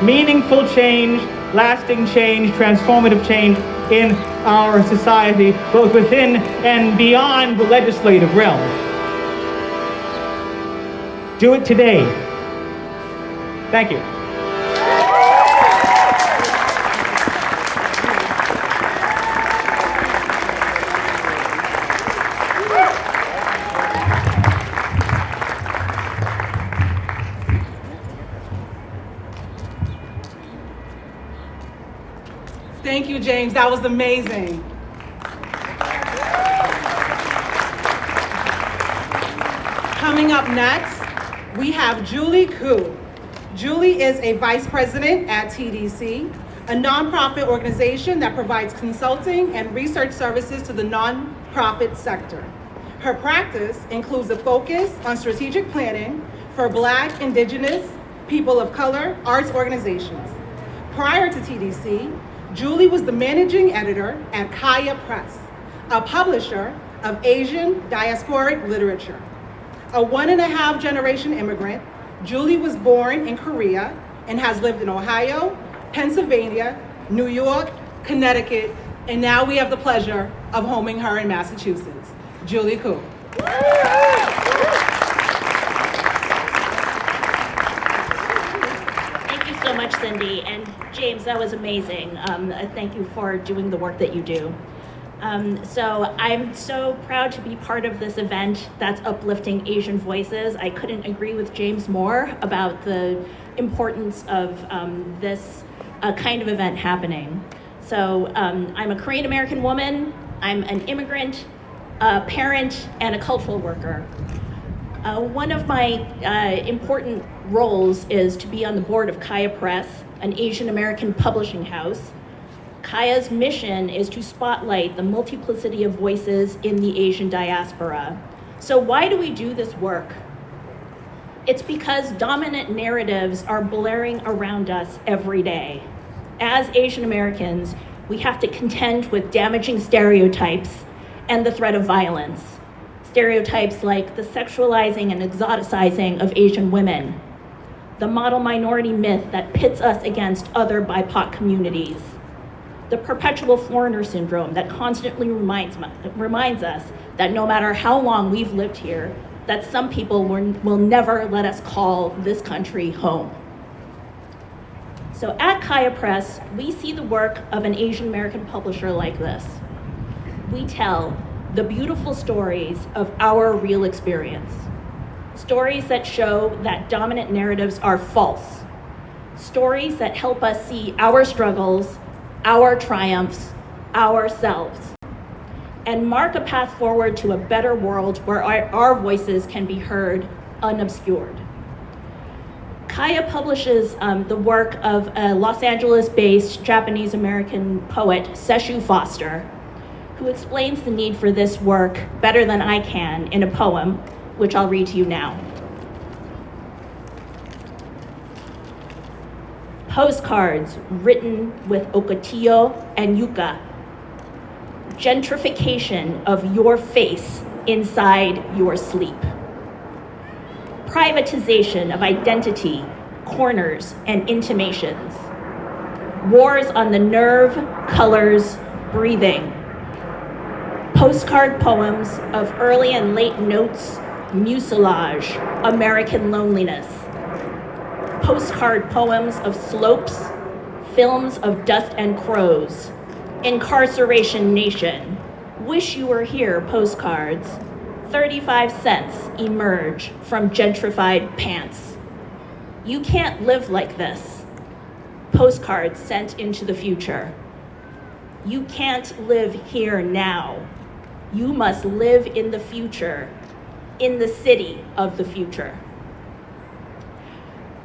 meaningful change, lasting change, transformative change in our society, both within and beyond the legislative realm. Do it today. Thank you. Thank you, James. That was amazing. Coming up next, we have Julie Koo. Julie is a vice president at TDC, a nonprofit organization that provides consulting and research services to the nonprofit sector. Her practice includes a focus on strategic planning for Black, Indigenous, people of color, arts organizations. Prior to TDC, Julie was the managing editor at Kaya Press, a publisher of Asian diasporic literature. A 1.5 generation immigrant, Julie was born in Korea and has lived in Ohio, Pennsylvania, New York, Connecticut, and now we have the pleasure of homing her in Massachusetts. Julie Koo. Thank you so much, Cindy. And James, that was amazing. Thank you for doing the work that you do. So I'm so proud to be part of this event that's uplifting Asian voices. I couldn't agree with James more about the importance of this kind of event happening. So I'm a Korean American woman, I'm an immigrant, a parent, and a cultural worker. One of my important roles is to be on the board of Kaya Press, an Asian American publishing house. Kaya's mission is to spotlight the multiplicity of voices in the Asian diaspora. So why do we do this work? It's because dominant narratives are blaring around us every day. As Asian Americans, we have to contend with damaging stereotypes and the threat of violence. Stereotypes like the sexualizing and exoticizing of Asian women, the model minority myth that pits us against other BIPOC communities, the perpetual foreigner syndrome that constantly reminds us that no matter how long we've lived here, that some people will never let us call this country home. So at Kaya Press, we see the work of an Asian American publisher like this. We tell the beautiful stories of our real experience. Stories that show that dominant narratives are false. Stories that help us see our struggles, our triumphs, ourselves, and mark a path forward to a better world where our voices can be heard unobscured. Kaya publishes the work of a Los Angeles-based Japanese-American poet, Seshu Foster, who explains the need for this work better than I can in a poem, which I'll read to you now. Postcards written with ocotillo and yucca. Gentrification of your face inside your sleep. Privatization of identity, corners, and intimations. Wars on the nerve, colors, breathing. Postcard poems of early and late notes, mucilage, American loneliness. Postcard poems of slopes, films of dust and crows. Incarceration Nation, Wish You Were Here postcards. 35 cents emerge from gentrified pants. You can't live like this. Postcards sent into the future. You can't live here now. You must live in the future, in the city of the future.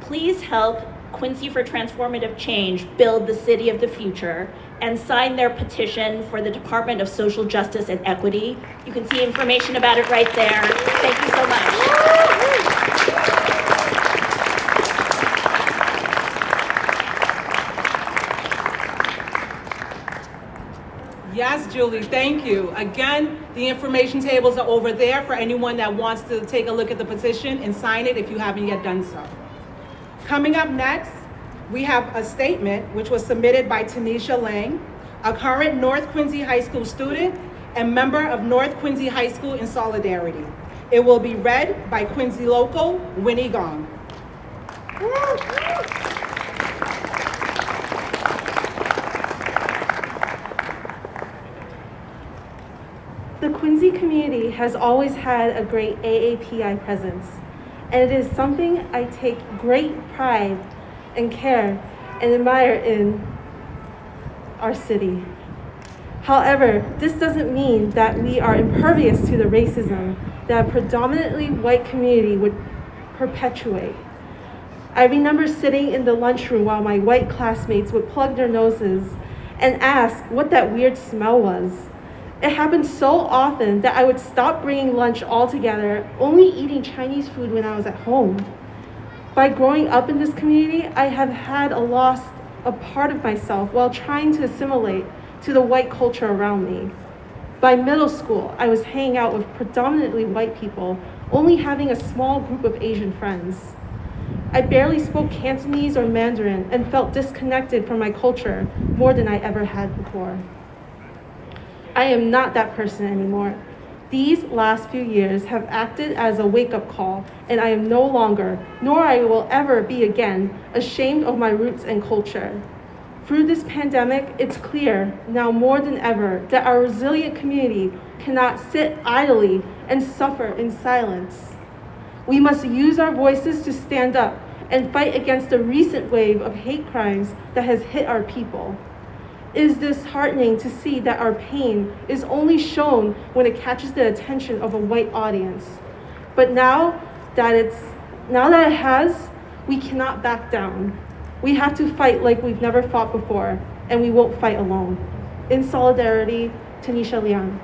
Please help Quincy for Transformative Change build the city of the future and sign their petition for the Department of Social Justice and Equity. You can see information about it right there. Thank you so much. Yes, Julie, thank you. Again, the information tables are over there for anyone that wants to take a look at the petition and sign it if you haven't yet done so. Coming up next, we have a statement which was submitted by Tanisha Lang, a current North Quincy High School student and member of North Quincy High School in Solidarity. It will be read by Quincy local Winnie Gong. The Quincy community has always had a great AAPI presence, and it is something I take great pride and care and admire in our city. However, this doesn't mean that we are impervious to the racism that a predominantly white community would perpetuate. I remember sitting in the lunchroom while my white classmates would plug their noses and ask what that weird smell was. It happened so often that I would stop bringing lunch altogether, only eating Chinese food when I was at home. By growing up in this community, I have had lost a part of myself while trying to assimilate to the white culture around me. By middle school, I was hanging out with predominantly white people, only having a small group of Asian friends. I barely spoke Cantonese or Mandarin and felt disconnected from my culture more than I ever had before. I am not that person anymore. These last few years have acted as a wake-up call, and I am no longer, nor I will ever be again, ashamed of my roots and culture. Through this pandemic, it's clear now more than ever that our resilient community cannot sit idly and suffer in silence. We must use our voices to stand up and fight against the recent wave of hate crimes that has hit our people. It is disheartening to see that our pain is only shown when it catches the attention of a white audience. But now that it has, we cannot back down. We have to fight like we've never fought before, and we won't fight alone. In solidarity, Tanisha Liang.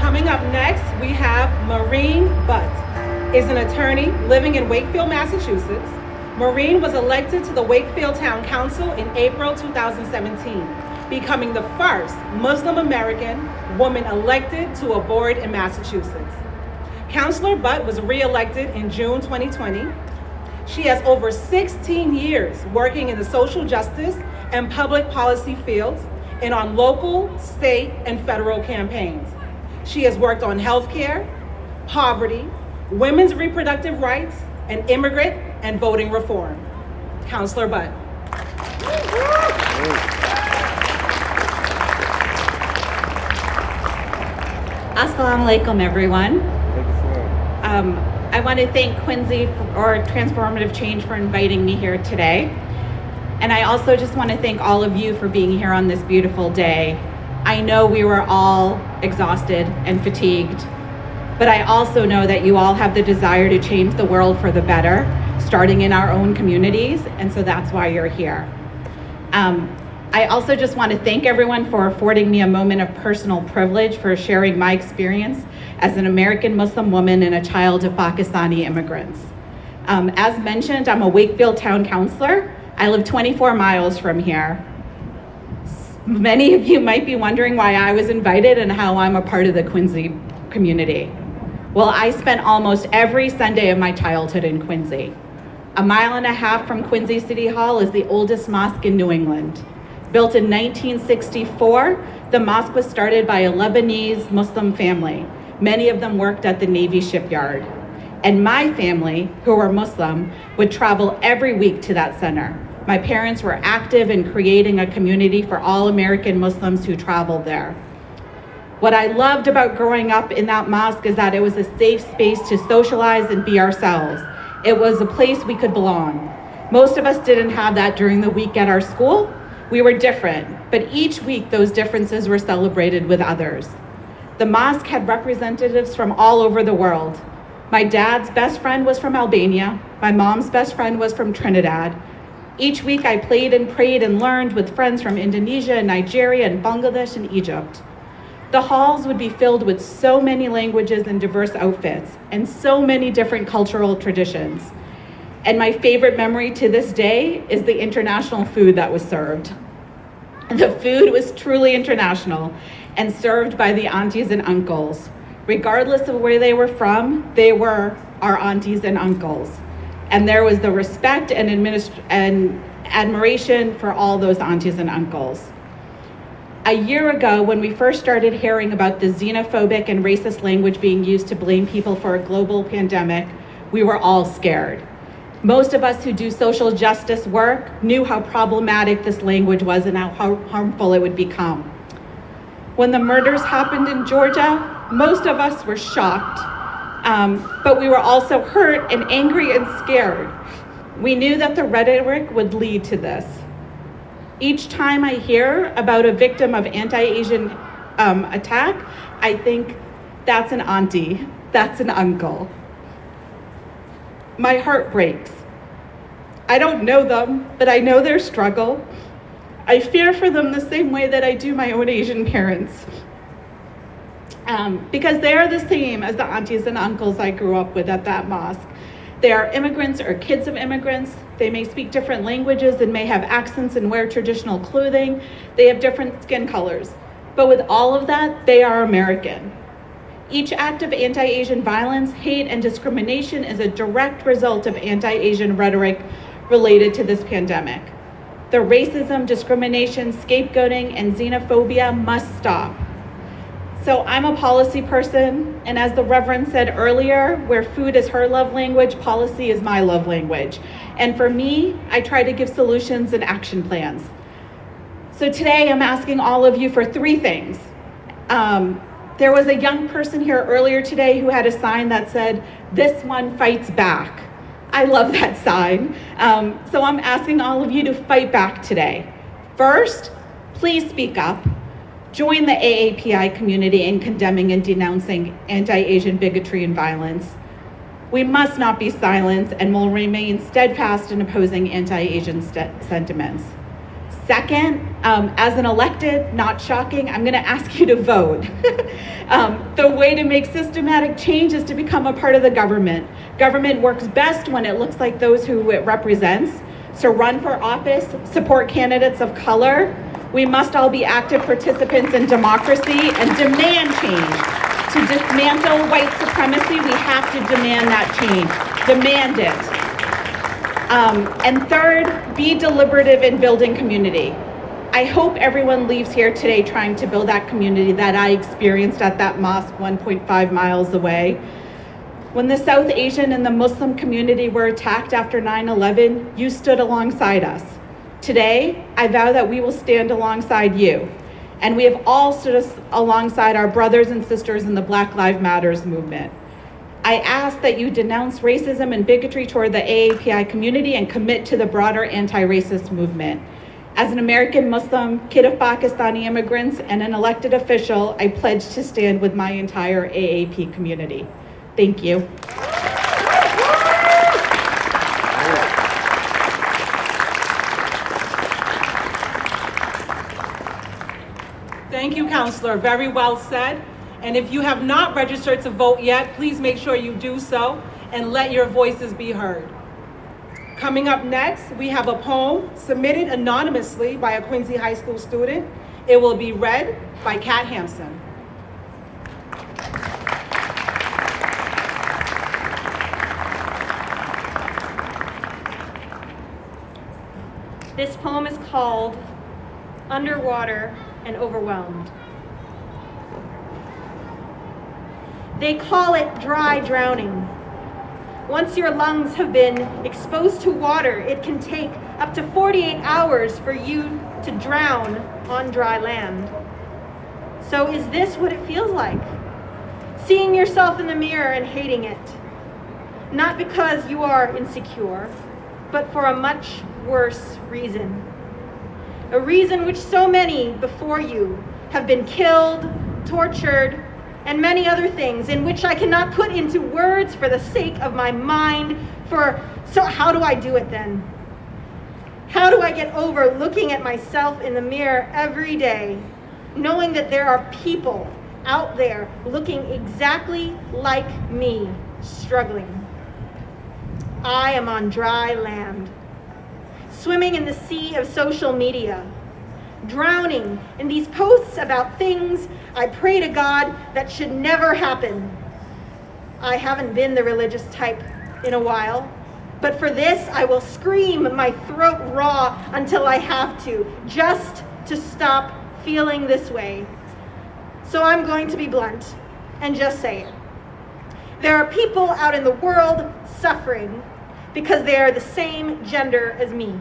Coming up next, we have Maureen Butt, is an attorney living in Wakefield, Massachusetts. Maureen was elected to the Wakefield Town Council in April 2017, becoming the first Muslim American woman elected to a board in Massachusetts. Councilor Butt was re-elected in June 2020. She has over 16 years working in the social justice and public policy fields and on local, state, and federal campaigns. She has worked on healthcare, poverty, women's reproductive rights, and immigrant and voting reform. Councillor Butt. Assalamu alaikum, everyone. I want to thank Quincy or Transformative Change for inviting me here today. And I also just want to thank all of you for being here on this beautiful day. I know we were all exhausted and fatigued, but I also know that you all have the desire to change the world for the better, starting in our own communities, and so that's why you're here. I also just want to thank everyone for affording me a moment of personal privilege for sharing my experience as an American Muslim woman and a child of Pakistani immigrants. As mentioned, I'm a Wakefield Town Councilor. I live 24 miles from here. Many of you might be wondering why I was invited and how I'm a part of the Quincy community. Well, I spent almost every Sunday of my childhood in Quincy. 1.5 miles from Quincy City Hall is the oldest mosque in New England. Built in 1964, the mosque was started by a Lebanese Muslim family. Many of them worked at the Navy shipyard. And my family, who were Muslim, would travel every week to that center. My parents were active in creating a community for all American Muslims who traveled there. What I loved about growing up in that mosque is that it was a safe space to socialize and be ourselves. It was a place we could belong. Most of us didn't have that during the week at our school. We were different, but each week those differences were celebrated with others. The mosque had representatives from all over the world. My dad's best friend was from Albania. My mom's best friend was from Trinidad. Each week I played and prayed and learned with friends from Indonesia and Nigeria and Bangladesh and Egypt. The halls would be filled with so many languages and diverse outfits and so many different cultural traditions. And my favorite memory to this day is the international food that was served. The food was truly international and served by the aunties and uncles. Regardless of where they were from, they were our aunties and uncles. And there was the respect and admiration for all those aunties and uncles. A year ago, when we first started hearing about the xenophobic and racist language being used to blame people for a global pandemic, we were all scared. Most of us who do social justice work knew how problematic this language was and how harmful it would become. When the murders happened in Georgia, most of us were shocked, but we were also hurt and angry and scared. We knew that the rhetoric would lead to this. Each time I hear about a victim of anti-Asian attack, I think that's an auntie, that's an uncle. My heart breaks. I don't know them, but I know their struggle. I fear for them the same way that I do my own Asian parents. Because they are the same as the aunties and uncles I grew up with at that mosque. They are immigrants or kids of immigrants. They may speak different languages and may have accents and wear traditional clothing. They have different skin colors. But with all of that, they are American. Each act of anti-Asian violence, hate, and discrimination is a direct result of anti-Asian rhetoric related to this pandemic. The racism, discrimination, scapegoating, and xenophobia must stop. So I'm a policy person, and as the Reverend said earlier, where food is her love language, policy is my love language. And for me, I try to give solutions and action plans. So today I'm asking all of you for 3 things. There was a young person here earlier today who had a sign that said, "This one fights back." I love that sign. So I'm asking all of you to fight back today. First, please speak up. Join the AAPI community in condemning and denouncing anti-Asian bigotry and violence. We must not be silenced and will remain steadfast in opposing anti-Asian sentiments. Second, as an elected, not shocking, I'm gonna ask you to vote. The way to make systematic change is to become a part of the government. Government works best when it looks like those who it represents. So run for office, support candidates of color. We must all be active participants in democracy and demand change. To dismantle white supremacy, we have to demand that change. Demand it. And third, be deliberative in building community. I hope everyone leaves here today trying to build that community that I experienced at that mosque 1.5 miles away. When the South Asian and the Muslim community were attacked after 9/11, you stood alongside us. Today, I vow that we will stand alongside you. And we have all stood alongside our brothers and sisters in the Black Lives Matters movement. I ask that you denounce racism and bigotry toward the AAPI community and commit to the broader anti-racist movement. As an American Muslim, kid of Pakistani immigrants, and an elected official, I pledge to stand with my entire AAP community. Thank you. Thank you, Counselor. Very well said. And if you have not registered to vote yet, please make sure you do so and let your voices be heard. Coming up next, we have a poem submitted anonymously by a Quincy High School student. It will be read by Kat Hampson. This poem is called Underwater and Overwhelmed. They call it dry drowning. Once your lungs have been exposed to water, it can take up to 48 hours for you to drown on dry land. So is this what it feels like? Seeing yourself in the mirror and hating it. Not because you are insecure, but for a much worse reason. A reason which so many before you have been killed, tortured, and many other things in which I cannot put into words for the sake of my mind. So how do I do it then? How do I get over looking at myself in the mirror every day, knowing that there are people out there looking exactly like me, struggling? I am on dry land, swimming in the sea of social media, drowning in these posts about things I pray to God that should never happen. I haven't been the religious type in a while, but for this I will scream my throat raw until I have to, just to stop feeling this way. So I'm going to be blunt and just say it. There are people out in the world suffering because they are the same gender as me.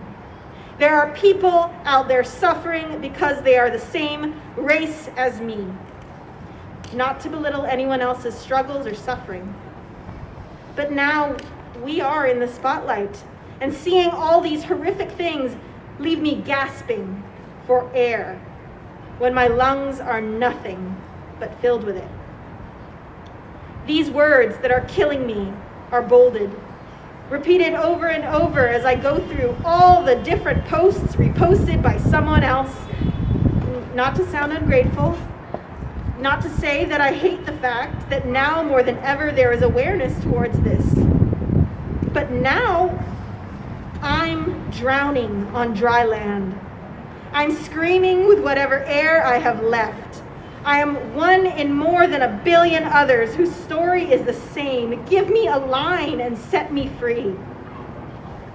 There are people out there suffering because they are the same race as me. Not to belittle anyone else's struggles or suffering. But now we are in the spotlight, and seeing all these horrific things leave me gasping for air when my lungs are nothing but filled with it. These words that are killing me are bolded, repeated over and over as I go through all the different posts reposted by someone else. Not to sound ungrateful, not to say that I hate the fact that now more than ever there is awareness towards this. But now I'm drowning on dry land. I'm screaming with whatever air I have left. I am one in more than 1 billion others whose story is the same. Give me a line and set me free.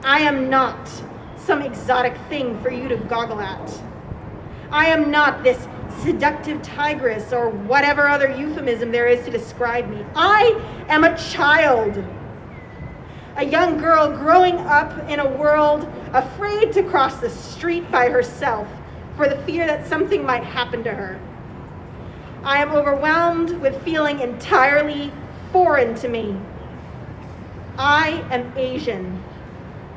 I am not some exotic thing for you to goggle at. I am not this seductive tigress or whatever other euphemism there is to describe me. I am a child. A young girl growing up in a world afraid to cross the street by herself for the fear that something might happen to her. I am overwhelmed with feeling entirely foreign to me. I am Asian.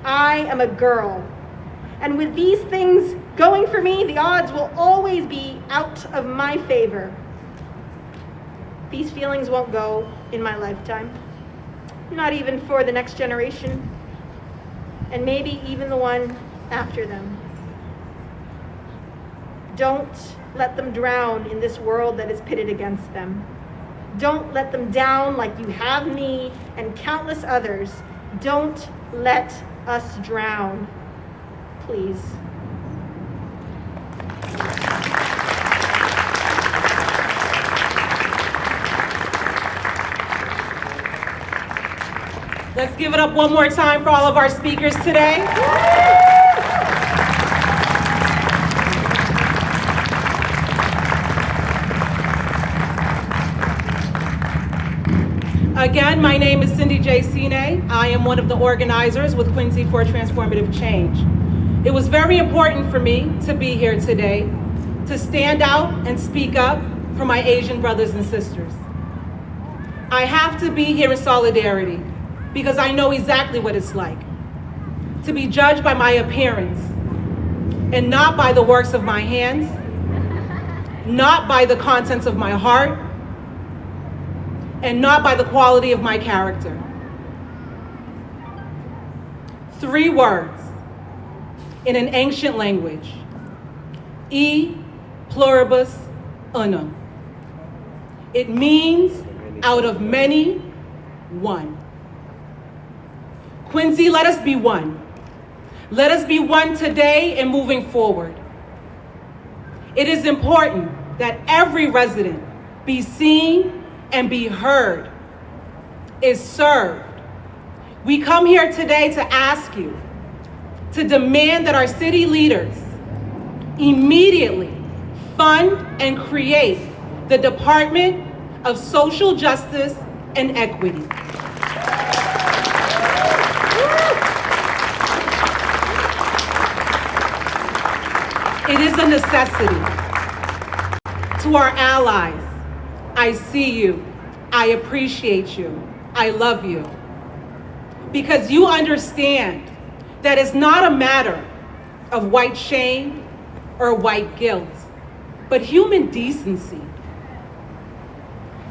I am a girl. And with these things going for me, the odds will always be out of my favor. These feelings won't go in my lifetime, not even for the next generation, and maybe even the one after them. Don't let them drown in this world that is pitted against them. Don't let them down like you have me and countless others. Don't let us drown, please. Let's give it up one more time for all of our speakers today. Again, my name is Cindy J. Sine. I am one of the organizers with Quincy for Transformative Change. It was very important for me to be here today, to stand out and speak up for my Asian brothers and sisters. I have to be here in solidarity because I know exactly what it's like to be judged by my appearance and not by the works of my hands, not by the contents of my heart, and not by the quality of my character. 3 words in an ancient language: e pluribus unum. It means out of many, one. Quincy, let us be one. Let us be one today and moving forward. It is important that every resident be seen and be heard, is served. We come here today to ask you to demand that our city leaders immediately fund and create the Department of Social Justice and Equity. It is a necessity. To our allies, I see you, I appreciate you, I love you. Because you understand that it's not a matter of white shame or white guilt, but human decency.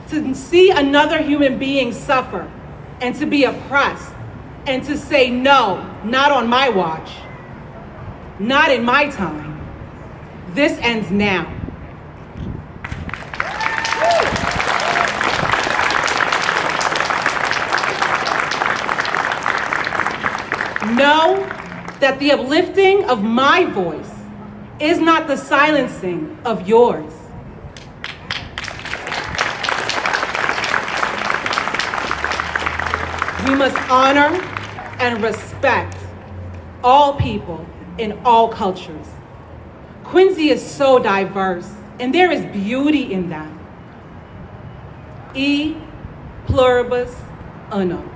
To see another human being suffer and to be oppressed and to say, no, not on my watch, not in my time. This ends now. Know that the uplifting of my voice is not the silencing of yours. We must honor and respect all people in all cultures. Quincy is so diverse, and there is beauty in that. E pluribus unum.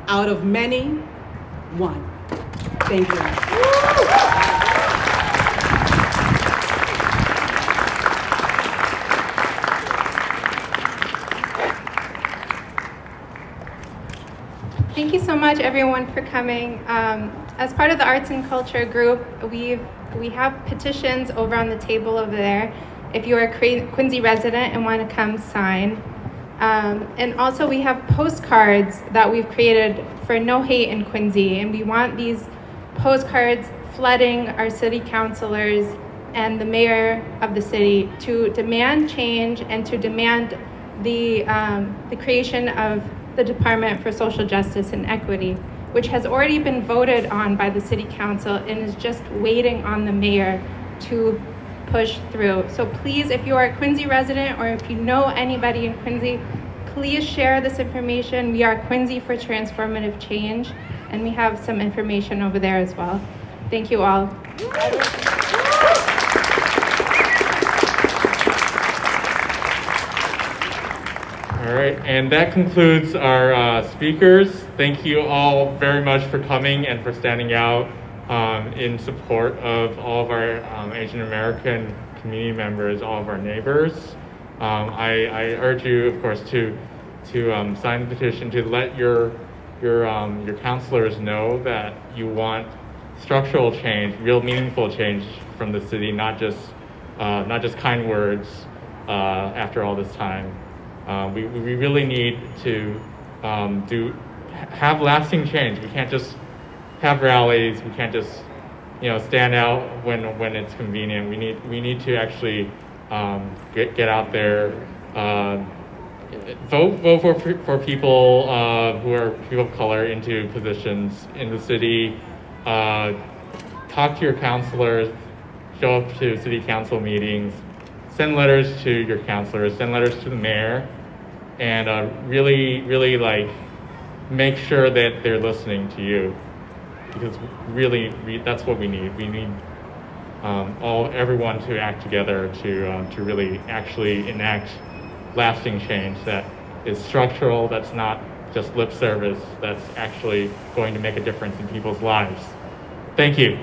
Out of many, one. Thank you. Thank you so much, everyone, for coming. As part of the Arts and Culture group, we have petitions over on the table over there if you are a Quincy resident and want to come sign. And also we have postcards that we've created for No Hate in Quincy, and we want these postcards flooding our city councilors and the mayor of the city to demand change and to demand the creation of the Department for Social Justice and Equity, which has already been voted on by the City Council and is just waiting on the mayor to push through. So please, if you are a Quincy resident or if you know anybody in Quincy, please share this information. We are Quincy for Transformative Change, and we have some information over there as well. Thank you all. All right, and that concludes our speakers. Thank you all very much for coming and for standing out in support of all of our Asian American community members, all of our neighbors. I urge you, of course, to sign the petition to let your councilors know that you want structural change, real meaningful change from the city, not just kind words after all this time. We really need to have lasting change. We can't just have rallies. We can't just stand out when it's convenient. We need to actually get out there, vote for people who are people of color into positions in the city. Talk to your counselors. Show up to city council meetings. Send letters to your counselors. Send letters to the mayor, and really make sure that they're listening to you, because really that's what we need. We need everyone to act together to really actually enact lasting change that is structural, that's not just lip service, that's actually going to make a difference in people's lives. Thank you.